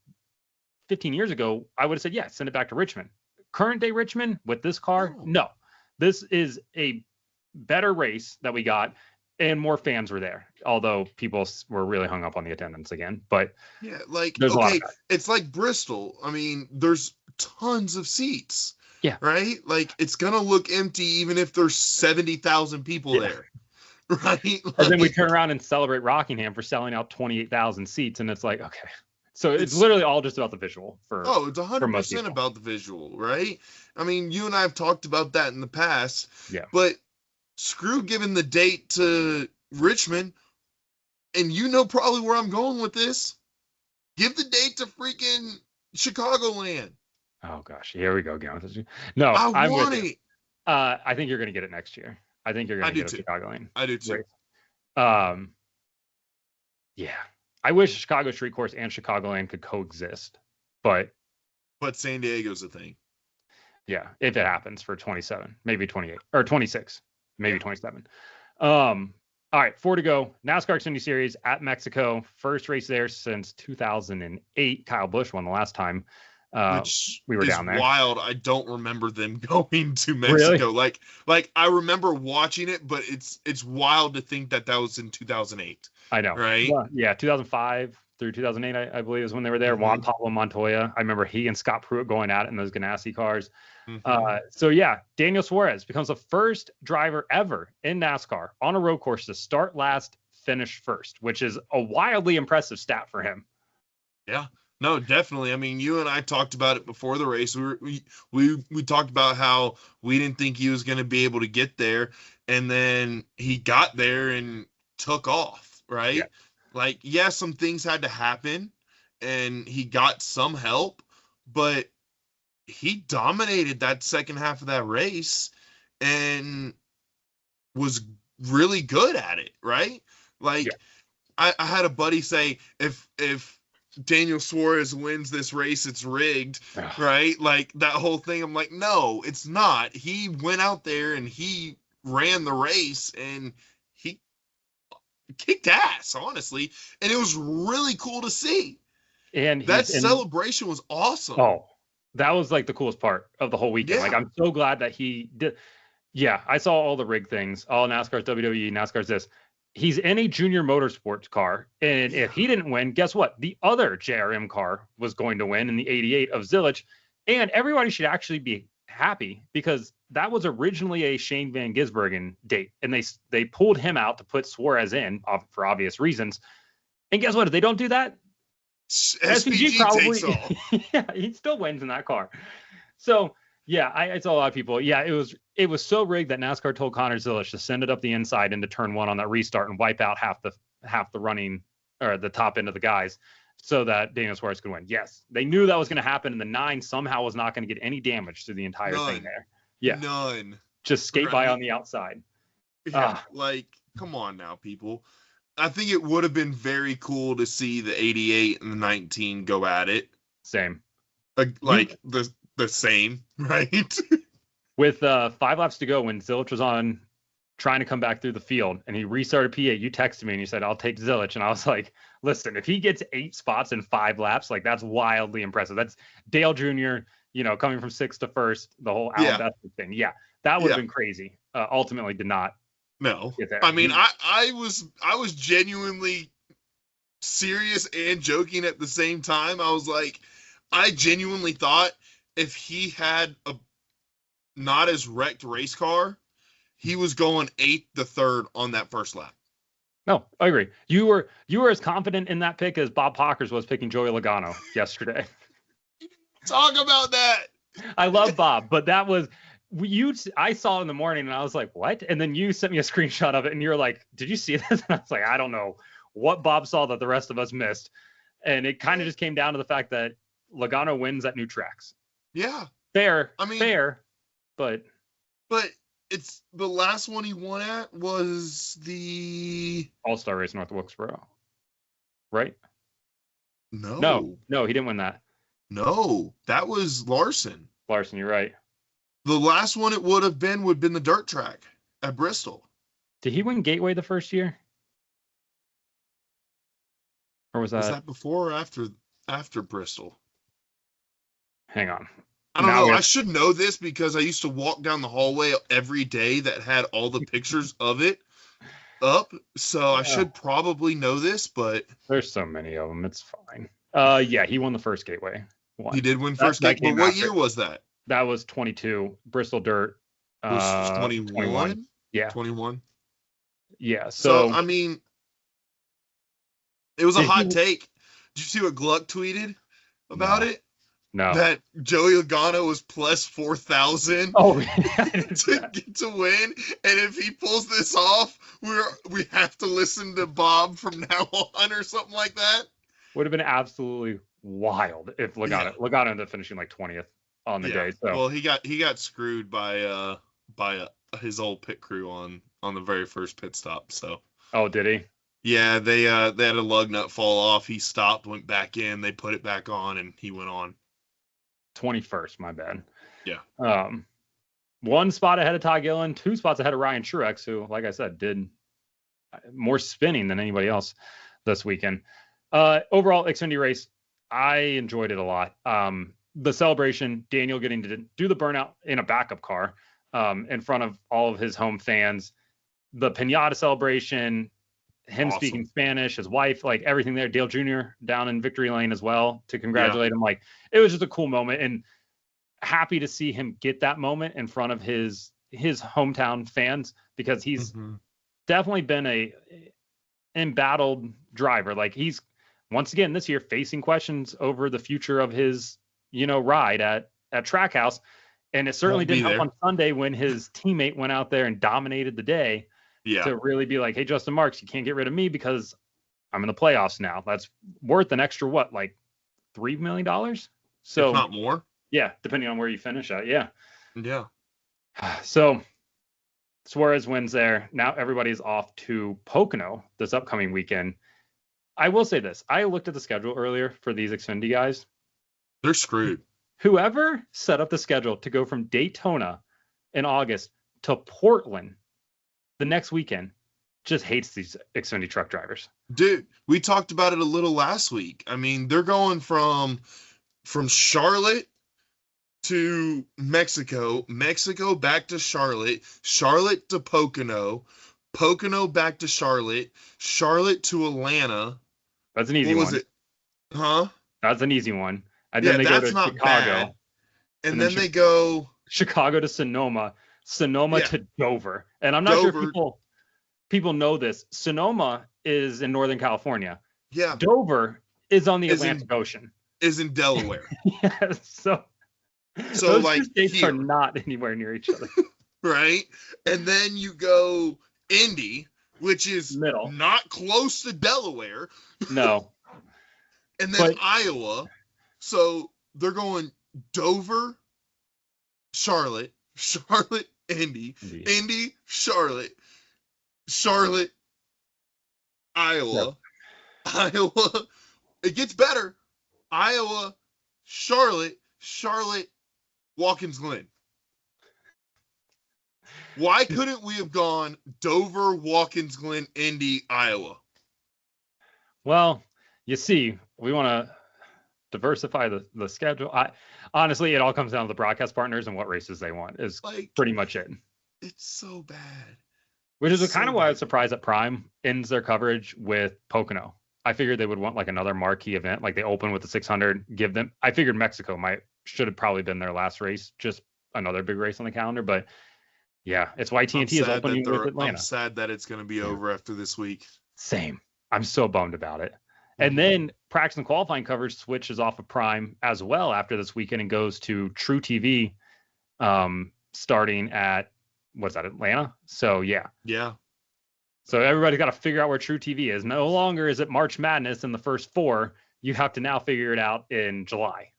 15 years ago, I would have said, yeah, send it back to Richmond. Current day Richmond with this car, no. This is a better race that we got, and more fans were there. Although people were really hung up on the attendance again. But yeah, like, okay, it's like Bristol. I mean, there's tons of seats. Yeah. Right? Like, it's going to look empty even if there's 70,000 people there. Right? Like, and then we turn around and celebrate Rockingham for selling out 28,000 seats. And it's like, okay. So it's literally all just about the visual. It's 100% about the visual, right? I mean, you and I have talked about that in the past. Yeah. But screw giving the date to Richmond. and you know probably where I'm going with this. Give the date to freaking Chicagoland. Oh gosh, here we go again with this. No, I I'm want with you. it. I think you're going to get it next year. I think you're I going to do get a too. Chicagoland I do too. race. Yeah, I wish Chicago Street Course and Chicagoland could coexist, but San Diego's a thing. yeah, if it happens for 27, maybe 28 or 26, maybe 27. All right, 4 to go. NASCAR Xfinity Series at Mexico. First race there since 2008. Kyle Busch won the last time Which we were down there. Wild. I don't remember them going to Mexico. Really? Like I remember watching it, but it's wild to think that was in 2008. I know. Right? Yeah, 2005 through 2008, I believe, is when they were there. Juan Pablo Montoya. I remember he and Scott Pruitt going at it in those Ganassi cars. So yeah, Daniel Suarez becomes the first driver ever in NASCAR on a road course to start last, finish first, which is a wildly impressive stat for him. Yeah, no, definitely. I mean, you and I talked about it before the race. We talked about how we didn't think he was going to be able to get there, and then he got there and took off. Right? Yeah. Like, yeah, some things had to happen, and he got some help, but he dominated that second half of that race and was really good at it, right? Like, I had a buddy say, if Daniel Suarez wins this race, it's rigged, right? Like, that whole thing. I'm like, no, it's not. He went out there and he ran the race and he kicked ass, honestly. And it was really cool to see. And that celebration was awesome. Oh, that was like the coolest part of the whole weekend. Yeah. Like, I'm so glad that he did. Yeah, I saw all the rig things, all NASCAR's WWE, NASCAR's this. He's in a junior motorsports car. And if he didn't win, guess what? The other JRM car was going to win in the 88 of Zilich. And everybody should actually be happy because that was originally a Shane Van Gisbergen date. And they pulled him out to put Suarez in for obvious reasons. And guess what? If they don't do that, SVG probably takes off. Yeah, he still wins in that car. So yeah, I saw a lot of people. Yeah, it was so rigged that NASCAR told Connor Zilich to send it up the inside into turn 1 on that restart and wipe out half the running or the top end of the guys so that Daniel Suarez could win. Yes, they knew that was going to happen, and the 9 somehow was not going to get any damage through the entire thing there. Yeah, none. Just skate by on the outside. Yeah, like, come on now, people. I think it would have been very cool to see the 88 and the 19 go at it. Same. Like the same, right? With 5 laps to go, when Zilich was on trying to come back through the field and he restarted P8, you texted me and you said, I'll take Zilich. And I was like, listen, if he gets 8 spots in 5 laps, like, that's wildly impressive. That's Dale Jr., coming from 6th to 1st, the whole Alan Bethel thing. Yeah, that would have been crazy. Ultimately did not. No. Get there. I mean, I was genuinely serious and joking at the same time. I was like, I genuinely thought if he had a not as wrecked race car, he was going 8th to 3rd on that first lap. No, I agree. You were as confident in that pick as Bob Pockers was picking Joey Logano yesterday. Talk about that. I love Bob, but that was I saw in the morning and I was like, what? And then you sent me a screenshot of it and you're like, did you see this? And I was like, I don't know what Bob saw that the rest of us missed. And it kind of just came down to the fact that Logano wins at new tracks. Yeah. Fair. I mean, fair, but it's the last one he won at was the All-Star Race North Wilkesboro. Right? No, he didn't win that. No, that was Larson. Larson, you're right. The last one it would have been the dirt track at Bristol. Did he win Gateway the first year? Or was that before or after Bristol? Hang on. I don't know. I should know this because I used to walk down the hallway every day that had all the pictures of it up. So I should probably know this, but there's so many of them. It's fine. Yeah, he won the first Gateway. He did win first Gateway. But what year was that? That was 22. Bristol Dirt. Was 21? Yeah. 21. Yeah. So I mean, it was a hot take. Did you see what Gluck tweeted about it? No. That Joey Logano was plus 4,000 to win, and if he pulls this off, we have to listen to Bob from now on or something like that. Would have been absolutely wild if Logano ended up finishing like 20th on the day. So well, he got screwed by his old pit crew on the very first pit stop. So did he? Yeah, they had a lug nut fall off. He stopped, went back in, they put it back on, and he went on. 21st, my bad. Yeah. One spot ahead of Todd Gillen, 2 spots ahead of Ryan Truex, who, like I said, did more spinning than anybody else this weekend. Overall, Xfinity race, I enjoyed it a lot. The celebration, Daniel getting to do the burnout in a backup car in front of all of his home fans, the Pinata celebration, him awesome. Speaking Spanish, his wife, like everything there, Dale Jr. down in victory lane as well to congratulate him. Like, it was just a cool moment, and happy to see him get that moment in front of his hometown fans, because he's definitely been a embattled driver. Like, he's once again this year facing questions over the future of his, ride at Trackhouse. And it certainly didn't help on Sunday when his teammate went out there and dominated the day to really be like, hey, Justin Marks, you can't get rid of me because I'm in the playoffs now. That's worth an extra, like $3 million? So, if not more. Yeah, depending on where you finish at. Yeah. Yeah. So Suarez wins there. Now everybody's off to Pocono this upcoming weekend. I will say this. I looked at the schedule earlier for these Xfinity guys. They're screwed. Whoever set up the schedule to go from Daytona in August to Portland the next weekend just hates these Xfinity truck drivers. Dude, we talked about it a little last week. I mean, they're going from Charlotte to Mexico, Mexico back to Charlotte, Charlotte to Pocono, Pocono back to Charlotte, Charlotte to Atlanta. That's an easy one. What was it? Huh? That's an easy one. And then they go to Chicago. Bad. And then they go Chicago to Sonoma, to Dover. And I'm not sure if people know this. Sonoma is in Northern California. Yeah. Dover is on the Atlantic Ocean. Is in Delaware. Yeah. So those like two states are not anywhere near each other. Right? And then you go Indy, which is middle, not close to Delaware. No. And then Iowa. So they're going Dover, Charlotte, Indy, Charlotte, Iowa, Iowa. It gets better. Iowa, Charlotte, Watkins Glen. Why couldn't we have gone Dover, Watkins Glen, Indy, Iowa? Well, you see, we want to diversify the schedule. Honestly, it all comes down to the broadcast partners and what races they want is pretty much it. It's so bad. Which is kind of why I was surprised that Prime ends their coverage with Pocono. I figured they would want like another marquee event, like they open with the 600, give them. I figured Mexico should have probably been their last race, just another big race on the calendar. But yeah, it's why TNT is opening with Atlanta. I'm sad that it's going to be over after this week. Same. I'm so bummed about it. And then practice and qualifying coverage switches off of Prime as well after this weekend and goes to True TV, starting at Atlanta. So yeah. So everybody's got to figure out where True TV is. No longer is it March Madness in the first 4. You have to now figure it out in July.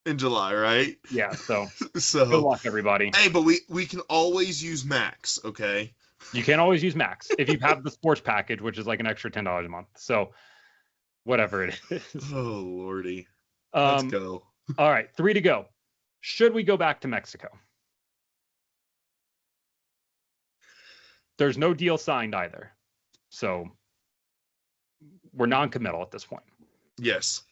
In July, right? Yeah. So good luck, everybody. Hey, but we can always use Max, okay? You can always use Max if you have the sports package, which is like an extra $10 a month. So whatever it is. Oh, Lordy. Let's go. All right, 3 to go. Should we go back to Mexico? There's no deal signed either. So we're non-committal at this point. Yes.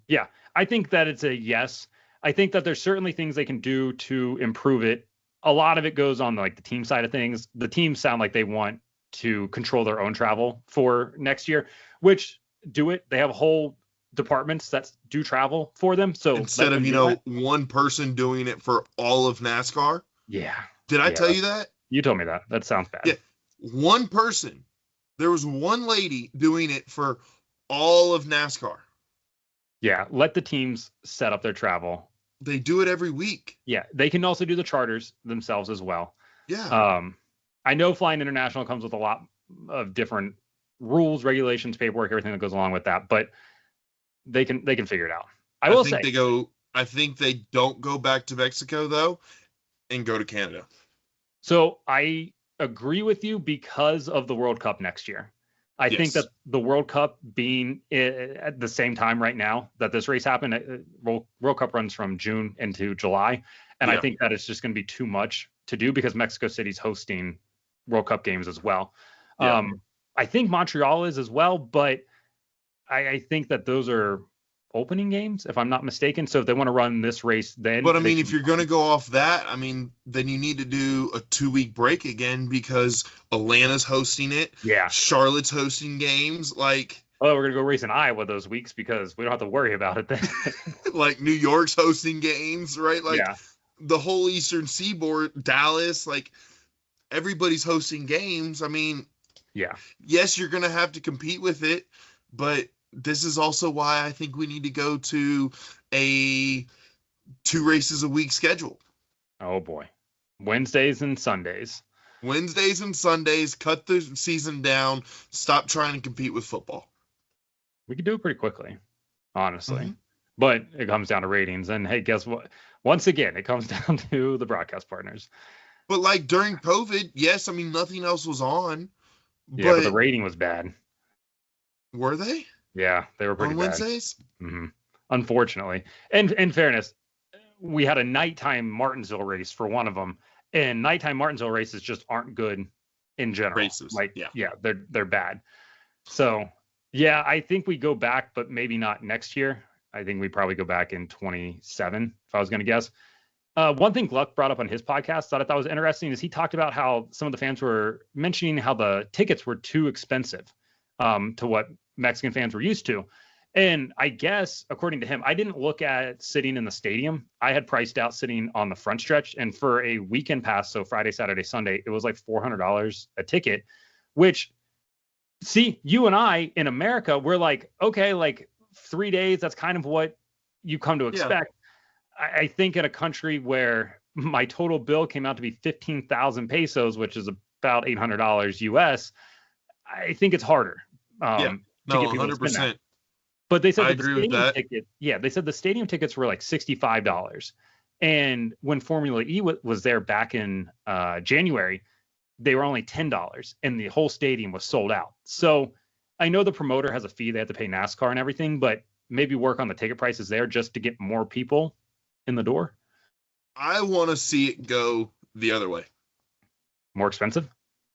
Yeah, I think that it's a yes. I think that there's certainly things they can do to improve it. A lot of it goes on like the team side of things. The teams sound like they want to control their own travel for next year, which do it. They have whole departments that do travel for them. So instead of, one person doing it for all of NASCAR. Yeah. Did I tell you that? You told me that. That sounds bad. Yeah. One person. There was one lady doing it for all of NASCAR. Yeah. Let the teams set up their travel. They do it every week. Yeah. They can also do the charters themselves as well. Yeah. I know Flying International comes with a lot of different rules, regulations, paperwork, everything that goes along with that. But they can figure it out. I think they don't go back to Mexico though, and go to Canada. So I agree with you because of the World Cup next year. I think that the World Cup being at the same time right now that this race happened, World Cup runs from June into July. And I think that it's just going to be too much to do because Mexico City's hosting World Cup games as well. Yeah. I think Montreal is as well, but I think that those are opening games, if I'm not mistaken. So if they want to run this race, then. But I mean, if you're going to go off that, I mean, then you need to do a 2-week break again because Atlanta's hosting it. Yeah. Charlotte's hosting games. Like, well, we're going to go race in Iowa those weeks because we don't have to worry about it then. Like New York's hosting games, right? Like the whole Eastern Seaboard, Dallas, like everybody's hosting games. I mean, yes, you're going to have to compete with it, but this is also why I think we need to go to a 2 races a week schedule. Oh boy. Wednesdays and Sundays. Cut the season down. Stop trying to compete with football. We could do it pretty quickly, honestly. But it comes down to ratings. And hey, guess what? Once again, it comes down to the broadcast partners. But like during COVID, yes, I mean, nothing else was on. Yeah, but the rating was bad. Were they? Yeah, they were pretty on bad. Wednesdays? Unfortunately. And in fairness, we had a nighttime Martinsville race for one of them. And nighttime Martinsville races just aren't good in general. Races. Like, they're bad. So, yeah, I think we go back, but maybe not next year. I think we probably go back in 27, if I was going to guess. One thing Gluck brought up on his podcast that I thought was interesting is he talked about how some of the fans were mentioning how the tickets were too expensive to what Mexican fans were used to. And I guess, according to him, I didn't look at sitting in the stadium. I had priced out sitting on the front stretch. And for a weekend pass, so Friday, Saturday, Sunday, it was like $400 a ticket, which, see, you and I in America, we're like, okay, like 3 days, that's kind of what you come to expect. I think in a country where my total bill came out to be 15,000 pesos, which is about $800 US, I think it's harder. No, 100%. But they said they said the stadium tickets were like $65. And when Formula E was there back in January, they were only $10 and the whole stadium was sold out. So I know the promoter has a fee. They have to pay NASCAR and everything, but maybe work on the ticket prices there just to get more people in the door. I want to see it go the other way. More expensive?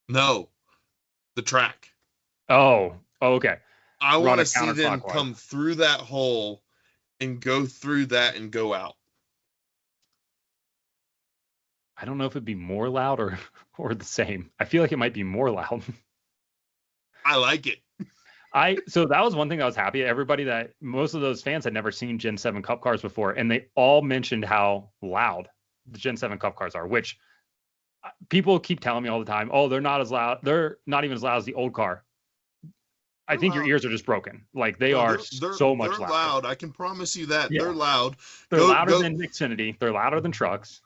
No, the track. Oh, okay. I want to see them come through that hole and go through that and go out. I don't know if it'd be more loud or the same. I feel like it might be more loud. I like it. So that was one thing I was happy. Most of those fans had never seen Gen 7 Cup cars before, and they all mentioned how loud the Gen 7 Cup cars are, which people keep telling me all the time, oh, they're not as loud. They're not even as loud as the old car. I think your ears are just broken. Like they're so much louder. They're loud. I can promise you that. Yeah. They're loud. They're louder than Xfinity. They're louder than trucks.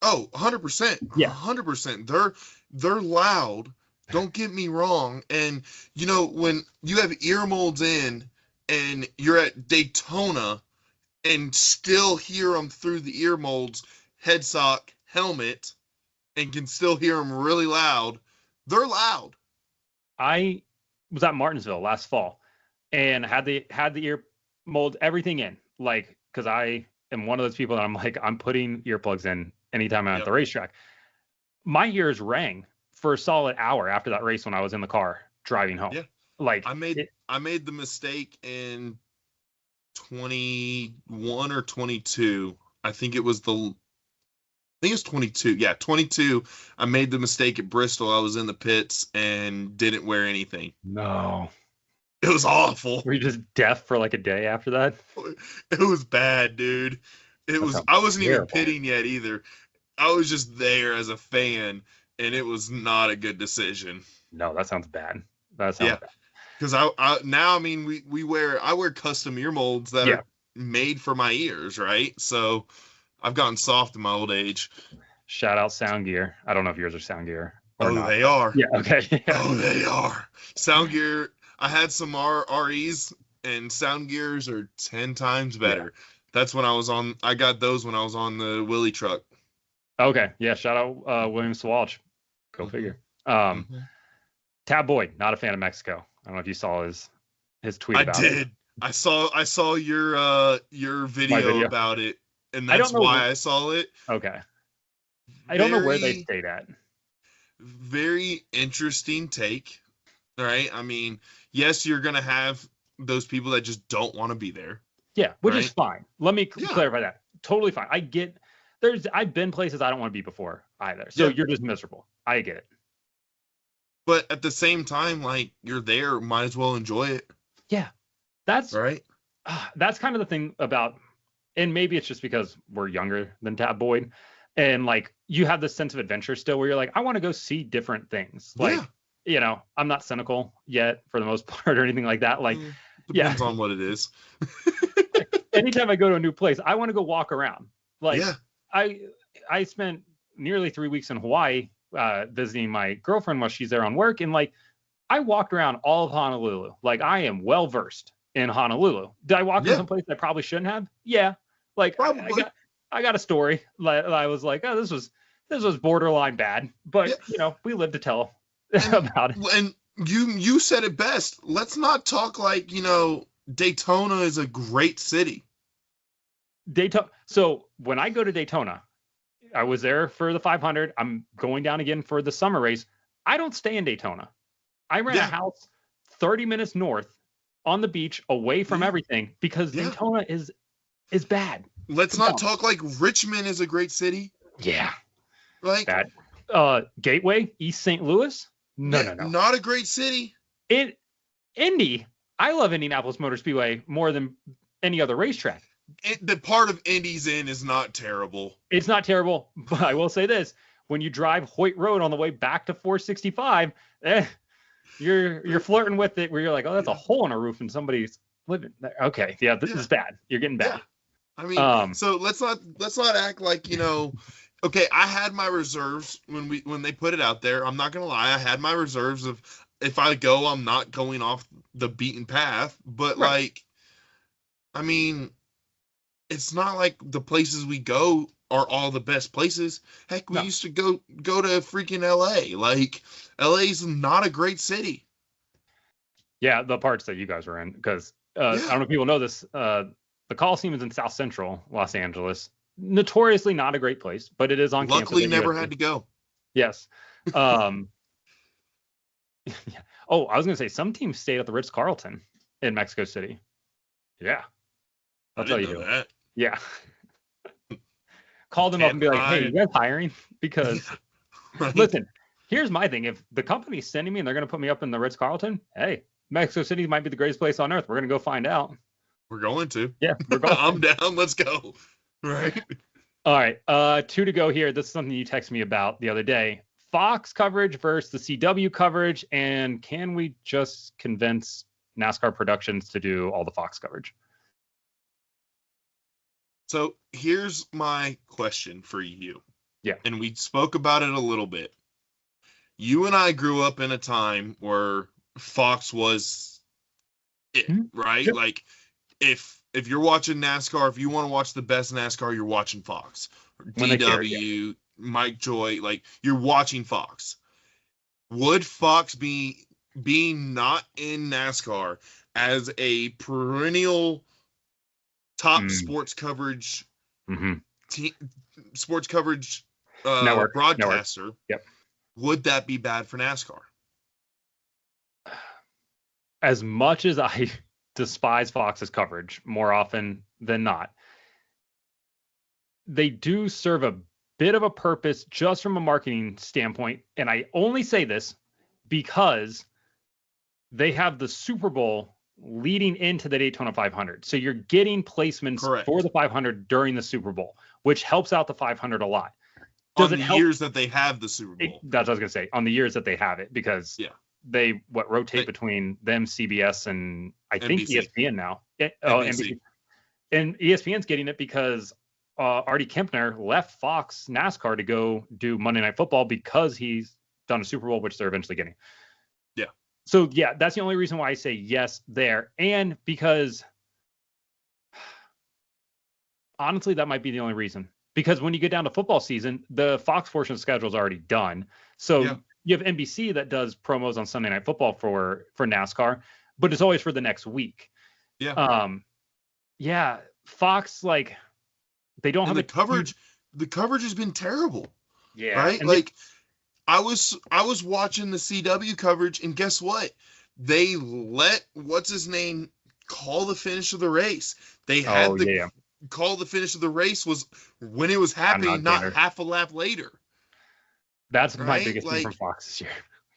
Oh, 100%. Yeah. 100%. They're loud. Don't get me wrong. And, you know, when you have ear molds in and you're at Daytona and still hear them through the ear molds, headsock, helmet, and can still hear them really loud, they're loud. I was at Martinsville last fall and had the ear mold, everything in, like, because I am one of those people that I'm like, I'm putting earplugs in anytime I'm at the racetrack. My ears rang for a solid hour after that race when I was in the car driving home. Yeah. Like I made the mistake in 21 or 22. I think it was 22. Yeah, 22. I made the mistake at Bristol. I was in the pits and didn't wear anything. No. It was awful. Were you just deaf for like a day after that? It was bad, dude. I wasn't even pitting yet either. I was just there as a fan, and it was not a good decision. No, that sounds bad. That sounds bad. Because I wear custom ear molds that are made for my ears, right? So I've gotten soft in my old age. Shout out Sound Gear. I don't know if yours are Sound Gear or Oh, not? they are. Yeah. Okay. Oh, they are. Sound gear. I had some REs, and sound gears are 10 times better. That's when I was on. I got those when I was on the Willie truck. Okay. Yeah. Shout out William Swalch. Go figure. Tab Boyd, not a fan of Mexico. I don't know if you saw his tweet I about did. it. I saw your video about it, and that's why I saw it. Okay. I don't know where they stayed at. Very interesting take. All right. I mean, yes, you're gonna have those people that just don't want to be there. Yeah, which is fine. Let me clarify that. Totally fine. I get I've been places I don't want to be before either. So you're just miserable. I get it. But at the same time, like, you're there, might as well enjoy it. Yeah. That's right. That's kind of the thing about, and maybe it's just because we're younger than Tab Boyd, and like you have this sense of adventure still where you're like, I want to go see different things. Like, I'm not cynical yet for the most part or anything like that. Like, depends on what it is. Anytime I go to a new place, I want to go walk around. Like, I spent nearly 3 weeks in Hawaii visiting my girlfriend while she's there on work, and like I walked around all of Honolulu. Like, I am well versed in Honolulu. Did I walk in some place I probably shouldn't have? Yeah. Like, I got a story. I was like, oh, this was borderline bad, but we lived to tell about it. And you said it best. Let's not talk like, Daytona is a great city. Daytona. So when I go to Daytona, I was there for the 500. I'm going down again for the summer race. I don't stay in Daytona. I rent a house 30 minutes north on the beach, away from everything, because Daytona is bad. Let's not talk like Richmond is a great city. Yeah. Like bad. Gateway, East St. Louis. No. Not a great city. Indy. I love Indianapolis Motor Speedway more than any other racetrack. The part of Indy's in is not terrible. It's not terrible, but I will say this: when you drive Hoyt Road on the way back to 465, you're flirting with it where you're like, oh, that's a hole in a roof and somebody's living there. Okay, this is bad. You're getting bad. I mean, so let's not act like, okay, I had my reserves when they put it out there. I'm not gonna lie, I had my reserves of if I go, I'm not going off the beaten path. But like, I mean, it's not like the places we go are all the best places. Heck, we used to go to freaking LA. Like, LA's not a great city. Yeah, the parts that you guys were in, because I don't know if people know this. The Coliseum is in South Central Los Angeles. Notoriously not a great place, but it is on campus. Luckily, never had to go. Yes. Oh, I was going to say, some teams stayed at the Ritz-Carlton in Mexico City. Yeah. I'll tell you who. That. Yeah. Call them up and be like, hey, you guys hiring? Because, listen, here's my thing. If the company's sending me and they're going to put me up in the Ritz-Carlton, hey, Mexico City might be the greatest place on earth. We're going to go find out. We're going to. Yeah, we're going. I'm down. Let's go. Right. All right. 2 to go here. This is something you texted me about the other day. Fox coverage versus the CW coverage. And can we just convince NASCAR Productions to do all the Fox coverage? So here's my question for you. Yeah. And we spoke about it a little bit. You and I grew up in a time where Fox was it, right? Sure. Like, if you're watching NASCAR, if you want to watch the best NASCAR, you're watching Fox. Or DW, Mike Joy, like, you're watching Fox. Would Fox being not in NASCAR as a perennial top sports coverage sports coverage broadcaster, would that be bad for NASCAR? As much as I despise Fox's coverage more often than not, they do serve a bit of a purpose just from a marketing standpoint. And I only say this because they have the Super Bowl leading into the Daytona 500. So you're getting placements for the 500 during the Super Bowl, which helps out the 500 a lot. Does it help? Years that they have the Super Bowl. That's what I was going to say. On the years that they have it, because they rotate between them, CBS, and I think ESPN now. NBC. And ESPN's getting it because Artie Kempner left Fox NASCAR to go do Monday Night Football because he's done a Super Bowl, which they're eventually getting. Yeah. So yeah, that's the only reason why I say yes there. And because honestly, that might be the only reason. Because when you get down to football season, the Fox portion of the schedule is already done. So you have NBC that does promos on Sunday Night Football for NASCAR, but it's always for the next week. Yeah. Yeah. Fox, like, they don't have the coverage. The coverage has been terrible. Yeah. Right. Like, I was watching the CW coverage, and guess what? They let what's his name call the finish of the race. They had call the finish of the race was when it was happening, not half a lap later. That's my biggest thing from Fox this year.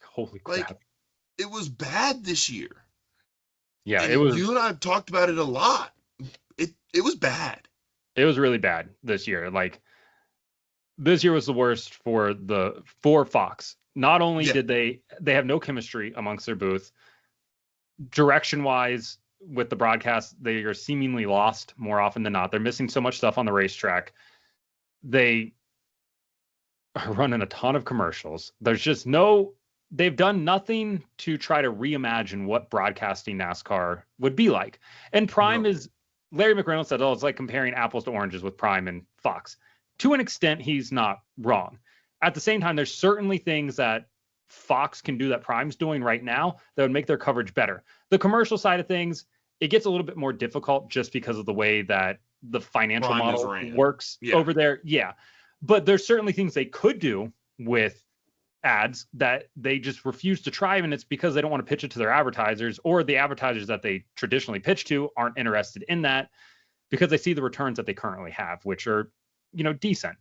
Holy crap. Like, it was bad this year. Yeah, and it was. You and I have talked about it a lot. It was bad. It was really bad this year. Like, this year was the worst for Fox. Not only did they have no chemistry amongst their booth, direction wise with the broadcast, they are seemingly lost more often than not. They're missing so much stuff on the racetrack. They are running a ton of commercials. There's just they've done nothing to try to reimagine what broadcasting NASCAR would be like. And Prime is, Larry McReynolds said, it's like comparing apples to oranges with Prime and Fox. To an extent, he's not wrong. At the same time, there's certainly things that Fox can do that Prime's doing right now that would make their coverage better. The commercial side of things, it gets a little bit more difficult just because of the way that the financial Prime model works over there. Yeah. But there's certainly things they could do with ads that they just refuse to try, and it's because they don't want to pitch it to their advertisers, or the advertisers that they traditionally pitch to aren't interested in that because they see the returns that they currently have, which are, decent.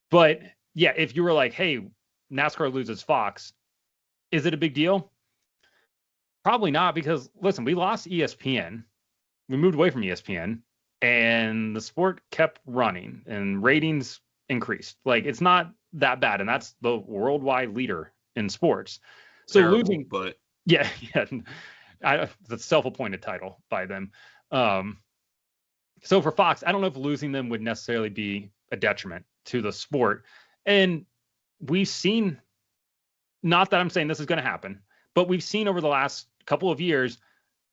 But yeah, if you were like, hey, NASCAR loses Fox, is it a big deal? Probably not, because listen, we lost ESPN. We moved away from ESPN, and the sport kept running and ratings increased. Like, it's not that bad, and that's the worldwide leader in sports. So terrible, losing, but the self-appointed title by them. So for Fox, I don't know if losing them would necessarily be a detriment to the sport. And we've seen, not that I'm saying this is going to happen, but we've seen over the last couple of years,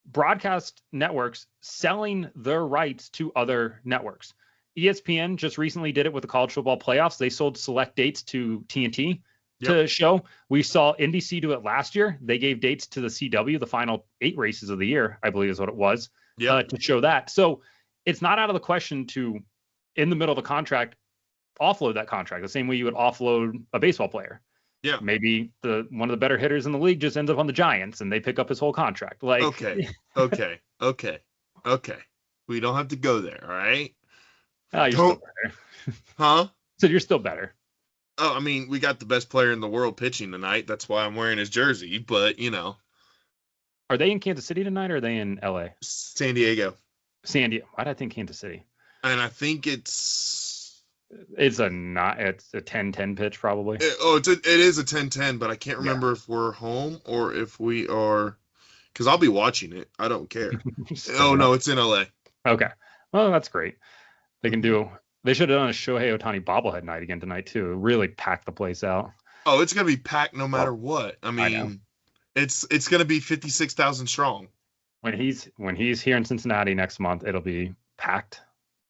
broadcast networks selling their rights to other networks. ESPN just recently did it with the college football playoffs. They sold select dates to TNT to show. We saw NBC do it last year. They gave dates to the CW, the final 8 races of the year, I believe is what it was, to show that. So it's not out of the question to, in the middle of the contract, offload that contract the same way you would offload a baseball player. Yeah. Maybe one of the better hitters in the league just ends up on the Giants and they pick up his whole contract. Like, okay. We don't have to go there, all right? You're still better. Huh? So you're still better. Oh, I mean, we got the best player in the world pitching tonight. That's why I'm wearing his jersey, but, Are they in Kansas City tonight, or are they in LA? San Diego. Why did I think Kansas City? And I think it's a 10-10 pitch probably. It is a 10-10, but I can't remember if we're home or if we are, because I'll be watching it. I don't care. No, it's in LA. Okay. Well, that's great. They should have done a Shohei Ohtani bobblehead night again tonight too. Really pack the place out. Oh, it's going to be packed no matter what. I mean, it's going to be 56,000 strong. When he's here in Cincinnati next month, it'll be packed.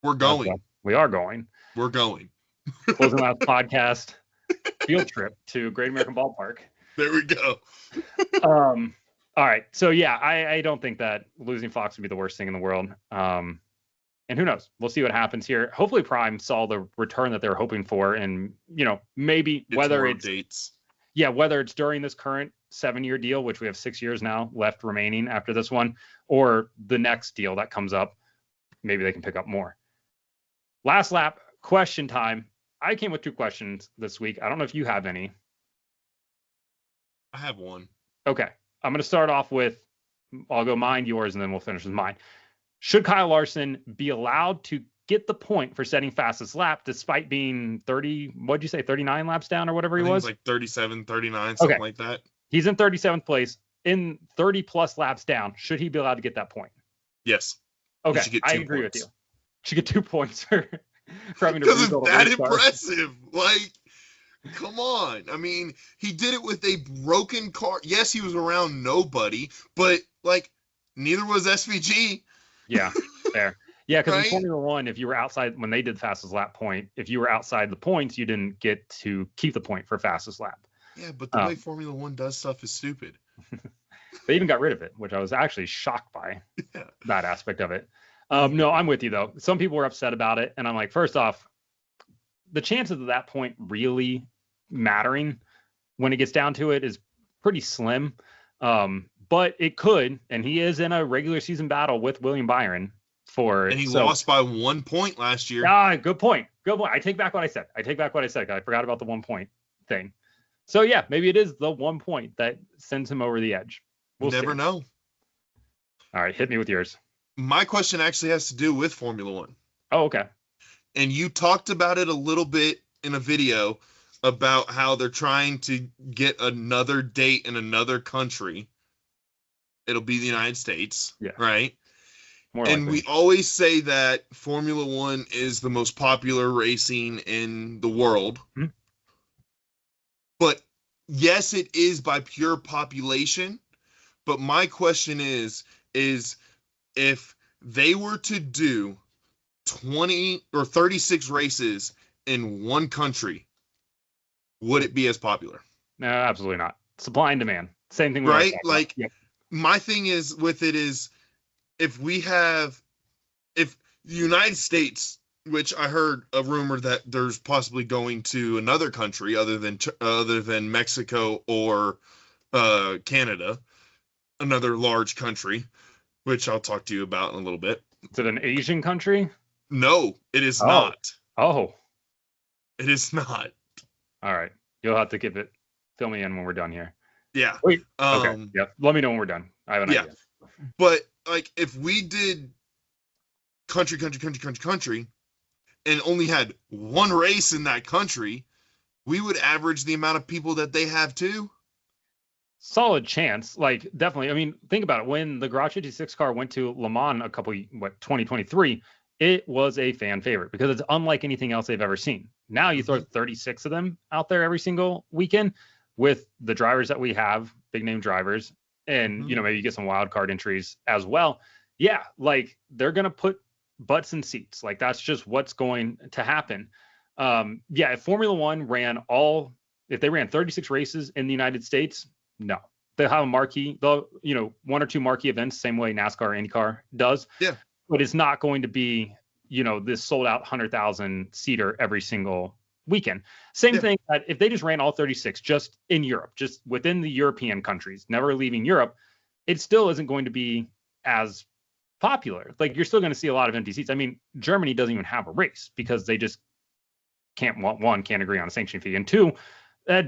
We're going. We are going. We're going. Closing out the podcast field trip to Great American Ballpark. There we go. All right. So yeah, I don't think that losing Fox would be the worst thing in the world. And who knows? We'll see what happens here. Hopefully Prime saw the return that they were hoping for, and maybe whether it's during this current 7-year deal, which we have 6 years now left remaining after this one, or the next deal that comes up, maybe they can pick up more. Last lap question time. I came with 2 questions this week. I don't know if you have any. I have one. Okay. I'm going to start off with, I'll go mine, yours, and then we'll finish with mine. Should Kyle Larson be allowed to get the point for setting fastest lap despite being 39 laps down or whatever he was? Like 37, 39, something like that. He's in 37th place, in 30 plus laps down. Should he be allowed to get that point? Yes. Okay, I agree with you. Should get 2 points for having to rebuild. Because it's that impressive. Like, Come on. I mean, he did it with a broken car. Yes, he was around nobody, but like neither was SVG, Yeah, fair. Yeah, because in right? Formula One, if you were outside when they did fastest lap point, if you were outside the points, you didn't get to keep the point for fastest lap. Yeah, but the way Um, Formula One does stuff is stupid. they even got rid of it, which I was actually shocked by Yeah. that aspect of it. Mhm. No, I'm with you though. Some people were upset about it, and I'm like, first off, the chances of that point really mattering when it gets down to it is pretty slim. But it could, and he is in a regular season battle with William Byron for And he so. lost by 1 point last year. Good point. Good point. I take back what I said. I forgot about the 1 point thing. So yeah, maybe it is the 1 point that sends him over the edge. We'll Never see. know. All right, hit me with yours. My question actually has to do with Formula One. Oh, okay. And you talked about it a little bit in a video about how they're trying to get another date in another country. It'll be the United States, Yeah. right? More And likely. we always say that Formula One is the most popular racing in the world. Hmm. But yes, it is by pure population. But my question is if they were to do 20 or 36 races in one country, would it be as popular? No, absolutely not. Supply and demand. Same thing. We always Right? talk about. Like, Yep. my thing is with it is if the United States, which I heard a rumor that there's possibly going to another country other than Mexico or Canada, another large country, which I'll talk to you about in a little bit. Is it an Asian country? No, it is Oh. not. Oh. It is not. All right. You'll have to fill me in when we're done here. Yeah. Wait. Okay. Yep. Let me know when we're done. I have an idea. But like if we did country, and only had one race in that country, we would average the amount of people that they have too. Solid chance. Like, definitely. I mean, think about it. When the Garage 56 car went to Le Mans 2023, it was a fan favorite because it's unlike anything else they've ever seen. Now you throw 36 of them out there every single weekend with the drivers that we have, big name drivers, and maybe you get some wild card entries as well. Yeah, like they're gonna put butts in seats. Like that's just what's going to happen. If Formula One if they ran 36 races in the United States, no. They'll have a marquee, one or two marquee events, same way NASCAR, IndyCar does. Yeah. But it's not going to be, this sold out 100,000 seater every single weekend. Same thing that if they just ran all 36 just in Europe, just within the European countries, never leaving Europe, it still isn't going to be as popular. Like you're still going to see a lot of empty seats. I mean, Germany doesn't even have a race because they just can't agree on a sanction fee, and two,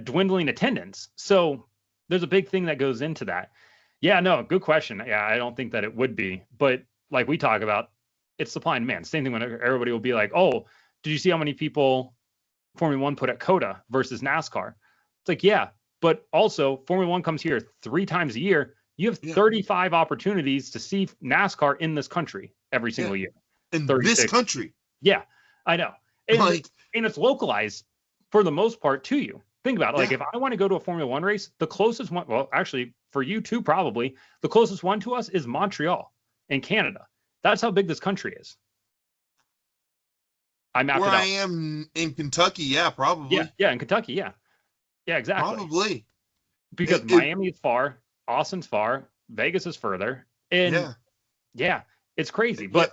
dwindling attendance. So there's a big thing that goes into that. Yeah, no, good question. Yeah, I don't think that it would be, but like we talk about, it's supply and demand. Same thing when everybody will be like, oh, did you see how many people Formula One put at COTA versus NASCAR? It's like, yeah, but also Formula One comes here 3 times a year. You have 35 opportunities to see NASCAR in this country every single year. In 36. This country. Yeah, I know. And it's localized for the most part to you. Think about it. Like if I want to go to a Formula One race, the closest one, well, actually for you too, probably the closest one to us is Montreal in Canada. That's how big this country is. I mapped it out. Where I am in Kentucky, yeah, probably. Yeah, in Kentucky, yeah. Yeah, exactly. Probably. Because Miami is far, Austin's far, Vegas is further. And yeah, it's crazy. But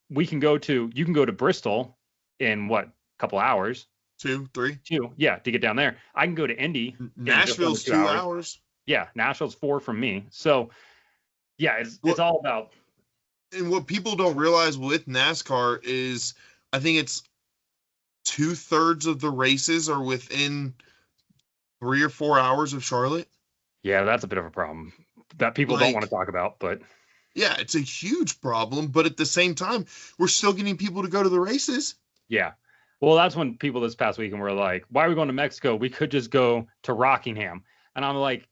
you can go to Bristol in a couple hours. 2, 3. 2, yeah, to get down there. I can go to Indy. Nashville's 2 hours. Yeah, Nashville's 4 from me. So yeah, it's all about. And what people don't realize with NASCAR is I think it's 2/3 of the races are within 3 or 4 hours of Charlotte. Yeah, that's a bit of a problem that people don't want to talk about, but yeah, it's a huge problem. But at the same time, we're still getting people to go to the races. Yeah. Well, that's when people this past weekend were like, why are we going to Mexico? We could just go to Rockingham. And I'm like,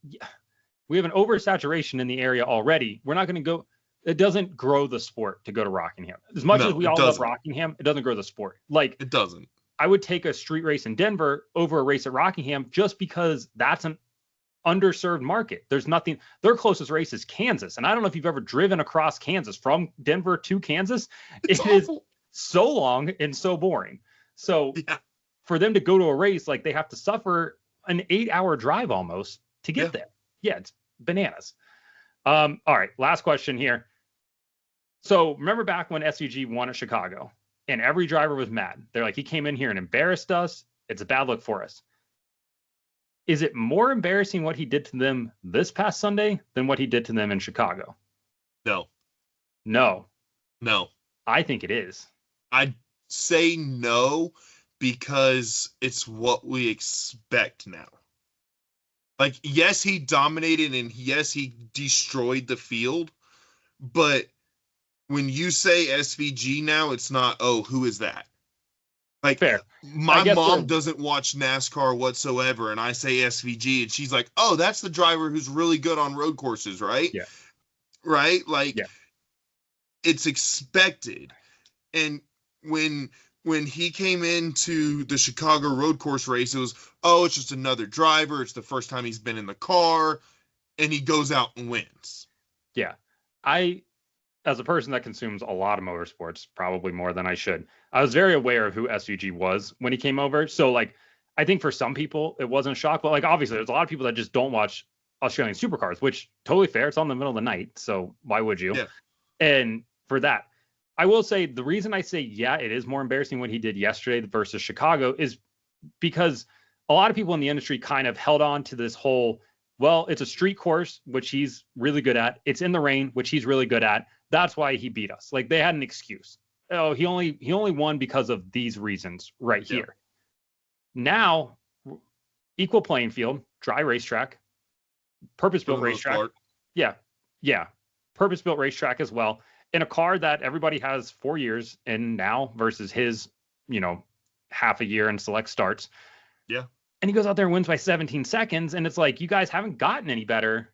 we have an oversaturation in the area already. We're not going to go. It doesn't grow the sport to go to Rockingham. As much as we all love Rockingham, it doesn't grow the sport. Like it doesn't. I would take a street race in Denver over a race at Rockingham just because that's an underserved market. There's nothing. Their closest race is Kansas, and I don't know if you've ever driven across Kansas from Denver to Kansas. It is so long and so boring. So for them to go to a race, like they have to suffer an 8-hour drive almost to get there. Yeah, it's bananas. All right, last question here. So remember back when SVG won at Chicago and every driver was mad. They're like, he came in here and embarrassed us. It's a bad look for us. Is it more embarrassing what he did to them this past Sunday than what he did to them in Chicago? No. I think it is. I'd say no because it's what we expect now. Like, yes, he dominated and yes, he destroyed the field, but when you say SVG now, it's not, oh, who is that? Like, fair. My mom doesn't watch NASCAR whatsoever, and I say SVG, and she's like, oh, that's the driver who's really good on road courses, right? Yeah. Right? Like, it's expected. And when he came into the Chicago road course race, it was, oh, it's just another driver. It's the first time he's been in the car, and he goes out and wins. Yeah. As a person that consumes a lot of motorsports, probably more than I should, I was very aware of who SVG was when he came over. So, like, I think for some people it wasn't a shock, but like, obviously there's a lot of people that just don't watch Australian supercars, which totally fair. It's on the middle of the night. So why would you? Yeah. And for that, I will say the reason I say, yeah, it is more embarrassing what he did yesterday versus Chicago is because a lot of people in the industry kind of held on to this whole, well, it's a street course, which he's really good at. It's in the rain, which he's really good at. That's why he beat us. Like, they had an excuse. Oh, he only won because of these reasons right here. Now, equal playing field, dry racetrack, purpose-built racetrack. Yeah. Purpose-built racetrack as well. In a car that everybody has 4 years in now versus his, half a year and select starts. Yeah. And he goes out there and wins by 17 seconds. And it's like, you guys haven't gotten any better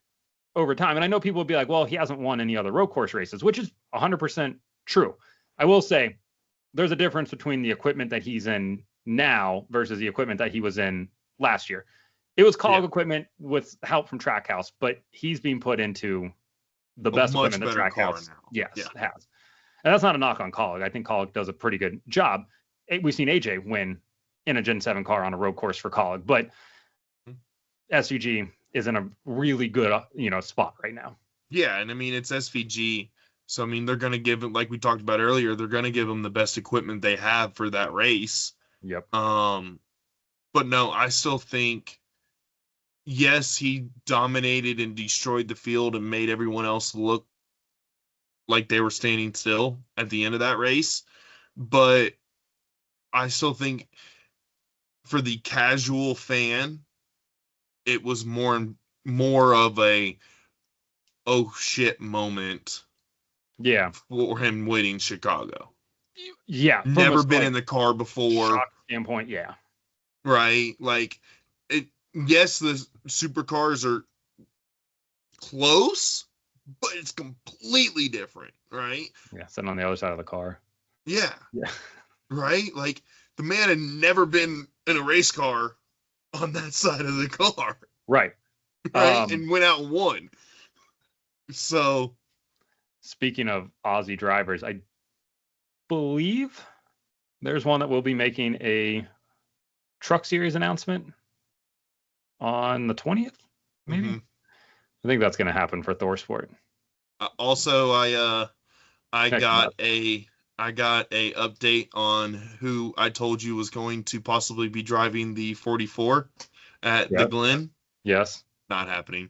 over time. And I know people will be like, well, he hasn't won any other road course races, which is 100% true. I will say there's a difference between the equipment that he's in now versus the equipment that he was in last year. It was Kaulig equipment with help from Trackhouse, but he's being put into the best equipment that Trackhouse has. And that's not a knock on Kaulig. I think Kaulig does a pretty good job. We've seen AJ win in a Gen 7 car on a road course for Kaulig, but SVG is in a really good, spot right now. Yeah, and I mean, it's SVG, so I mean, they're going to give it, like we talked about earlier, they're going to give them the best equipment they have for that race. Yep. But no, I still think, yes, he dominated and destroyed the field and made everyone else look like they were standing still at the end of that race. But I still think for the casual fan, it was more of a oh shit moment. Yeah. For him winning Chicago. Yeah. Never been in the car before. Shock standpoint, yeah. Right. Like, yes, the supercars are close, but it's completely different, right? Yeah, sitting on the other side of the car. Yeah. Yeah. Right? Like, the man had never been in a race car on that side of the car. Right. Right? And went out and won. So. Speaking of Aussie drivers, I believe there's one that will be making a Truck Series announcement on the 20th, maybe. Mm-hmm. I think that's going to happen for Thor Sport. Also, I got a update on who I told you was going to possibly be driving the 44 at the Glen. Yes. Not happening.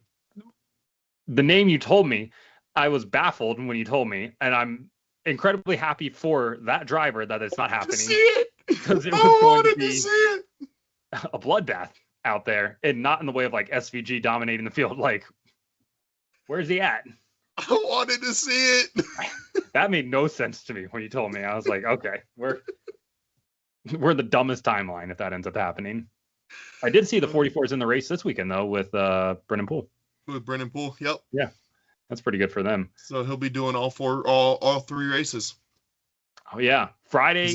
The name you told me, I was baffled when you told me, and I'm incredibly happy for that driver that it's not happening. See it because it was going to be a bloodbath out there, and not in the way of like SVG dominating the field. Like, where's he at? I wanted to see it. That made no sense to me when you told me. I was like, okay, we're the dumbest timeline if that ends up happening. I did see the 44s in the race this weekend though with Brennan Poole. With Brennan Poole, yep. Yeah, that's pretty good for them. So he'll be doing all three races. Oh yeah, Friday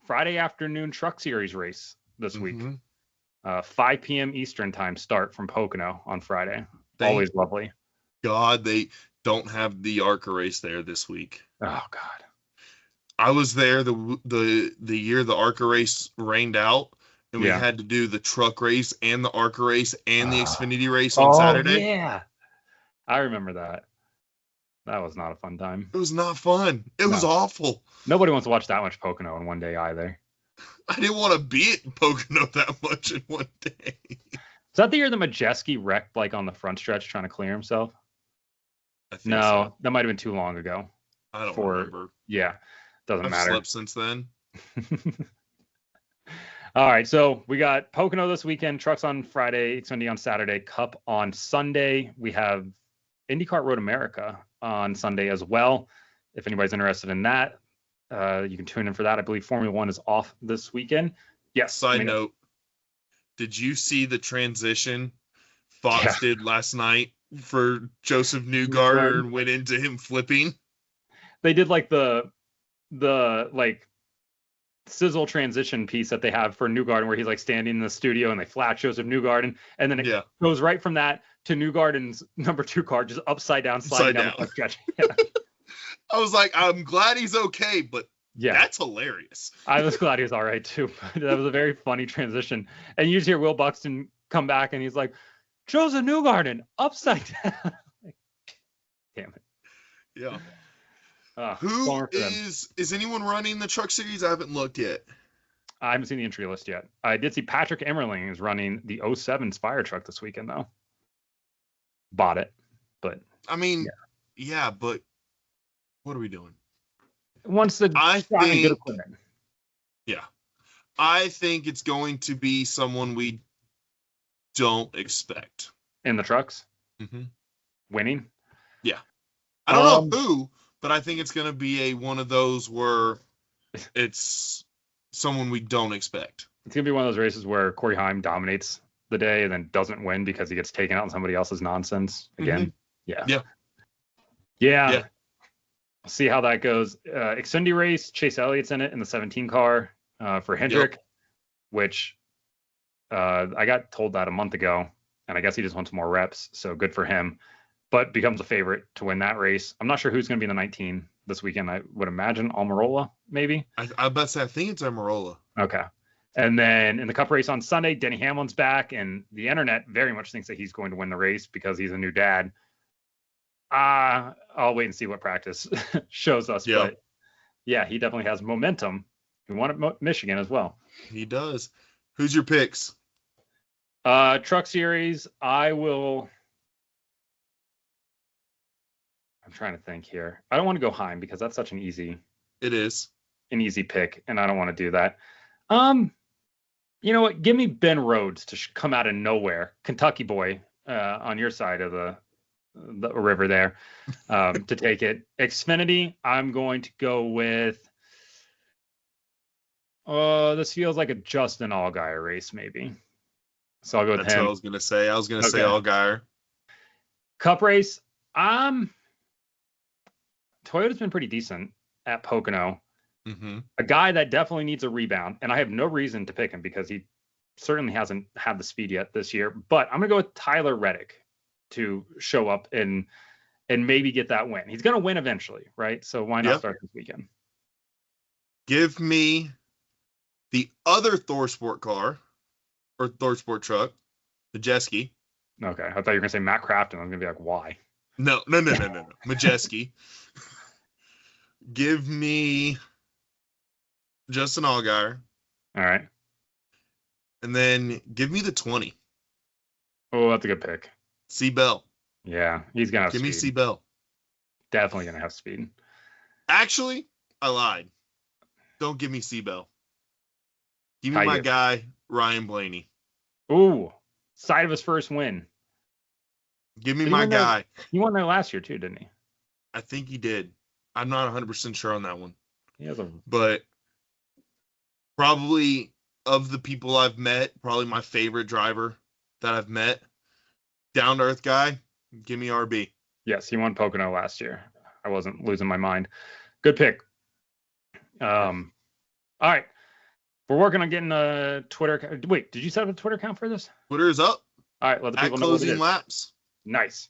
Friday afternoon Truck Series race this week. Mm-hmm. 5 p.m. Eastern time start from Pocono on Friday. Thank Always lovely. God they don't have the ARCA race there this week. Oh God. I was there the year the ARCA race rained out, and we had to do the truck race and the ARCA race and the Xfinity race on Saturday. Yeah, I remember that. That was not a fun time. It was not fun. It was awful. Nobody wants to watch that much Pocono in one day either. I didn't want to be at Pocono that much in one day. Is that the year the Majeski wrecked like on the front stretch trying to clear himself? I think so. That might have been too long ago. I don't remember. Yeah, doesn't matter. I've slept since then. All right, so we got Pocono this weekend, trucks on Friday, Xfinity on Saturday, Cup on Sunday. We have IndyCar Road America on Sunday as well. If anybody's interested in that, you can tune in for that. I believe Formula One is off this weekend. Yes. Side note, did you see the transition Fox did last night for Joseph Newgarden and went into him flipping? They did like the like sizzle transition piece that they have for Newgarden where he's like standing in the studio and they flash Joseph Newgarden, and then it goes right from that to Newgarden's number 2 car just upside down sliding down the stretch. I was like, I'm glad he's okay, but that's hilarious. I was glad he was all right too. That was a very funny transition. And you just hear Will Buxton come back and he's like, Joseph Newgarden upside down. Damn it. Yeah. Who is anyone running the Truck Series? I haven't looked yet. I haven't seen the entry list yet. I did see Patrick Emmerling is running the 07 Spire truck this weekend though. Bought it, but I mean, but what are we doing? Once the good equipment. Yeah. I think it's going to be someone we don't expect. In the trucks? Mm-hmm. Winning? Yeah. I don't know who, but I think it's going to be one of those where it's someone we don't expect. It's going to be one of those races where Corey Heim dominates the day and then doesn't win because he gets taken out on somebody else's nonsense again. Mm-hmm. Yeah. See how that goes. Xfinity race, Chase Elliott's in it in the 17 car for Hendrick, which I got told that a month ago, and I guess he just wants more reps, so good for him. But becomes a favorite to win that race. I'm not sure who's going to be in the 19 this weekend. I would imagine Almirola, maybe. I about to say, I think it's Almirola. Okay. And then in the Cup race on Sunday, Denny Hamlin's back, and the internet very much thinks that he's going to win the race because he's a new dad. I'll wait and see what practice shows us. Yeah. But yeah, he definitely has momentum. He won at Michigan as well. He does. Who's your picks? Truck Series, I'm trying to think here. I don't want to go Heim because that's such an easy pick, and I don't want to do that. You know what? Give me Ben Rhodes to come out of nowhere, Kentucky boy, on your side of the river there, to take it. Xfinity, I'm going to go with. This feels like a Justin Allgaier race, maybe. So I'll go with him. That's what I was gonna say. I was gonna say Allgaier. Cup race, Toyota's been pretty decent at Pocono. Mm-hmm. A guy that definitely needs a rebound, and I have no reason to pick him because he certainly hasn't had the speed yet this year. But I'm gonna go with Tyler Reddick to show up and maybe get that win. He's gonna win eventually, right? So why not start this weekend? Give me the other Thor Sport car or Thor Sport truck, the Majeski. Okay, I thought you were gonna say Matt Crafton. I was gonna be like, why? No. Majeski. Give me Justin Allgaier. All right. And then give me the 20. Oh, that's a good pick. C. Bell. Yeah, he's gonna have speed. Give me C. Bell. Definitely gonna have speed. Actually, I lied. Don't give me C. Bell. Give me my guy, Ryan Blaney. Ooh, side of his first win. Give me my guy. He won there last year too, didn't he? I think he did. I'm not 100% sure on that one. But probably of the people I've met, probably my favorite driver that I've met. Down to earth guy. Give me RB. Yes, he won Pocono last year. I wasn't losing my mind. Good pick. All right. We're working on getting a Twitter. Wait, did you set up a Twitter account for this? Twitter is up. All right, let the At people know what it Closing is. Laps. Nice.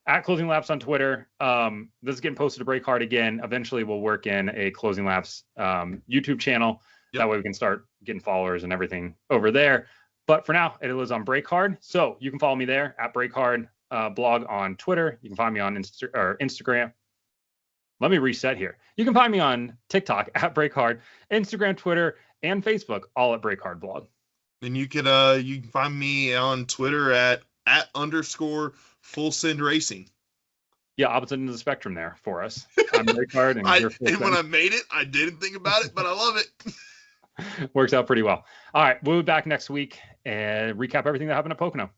At Closing Laps on Twitter. This is getting posted to Break Hard again. Eventually, we'll work in a Closing Laps YouTube channel. Yep. That way we can start getting followers and everything over there. But for now, it is on Break Hard. So you can follow me there at Break Hard blog on Twitter. You can find me on Instagram. Let me reset here. You can find me on TikTok at Break Hard, Instagram, Twitter, and Facebook, all at Break Hard blog. And you can find me on Twitter at _ Full Send Racing. Yeah, opposite end of the spectrum there for us. I'm Break Hard, and when I made it, I didn't think about it, but I love it. Works out pretty well. All right, we'll be back next week and recap everything that happened at Pocono.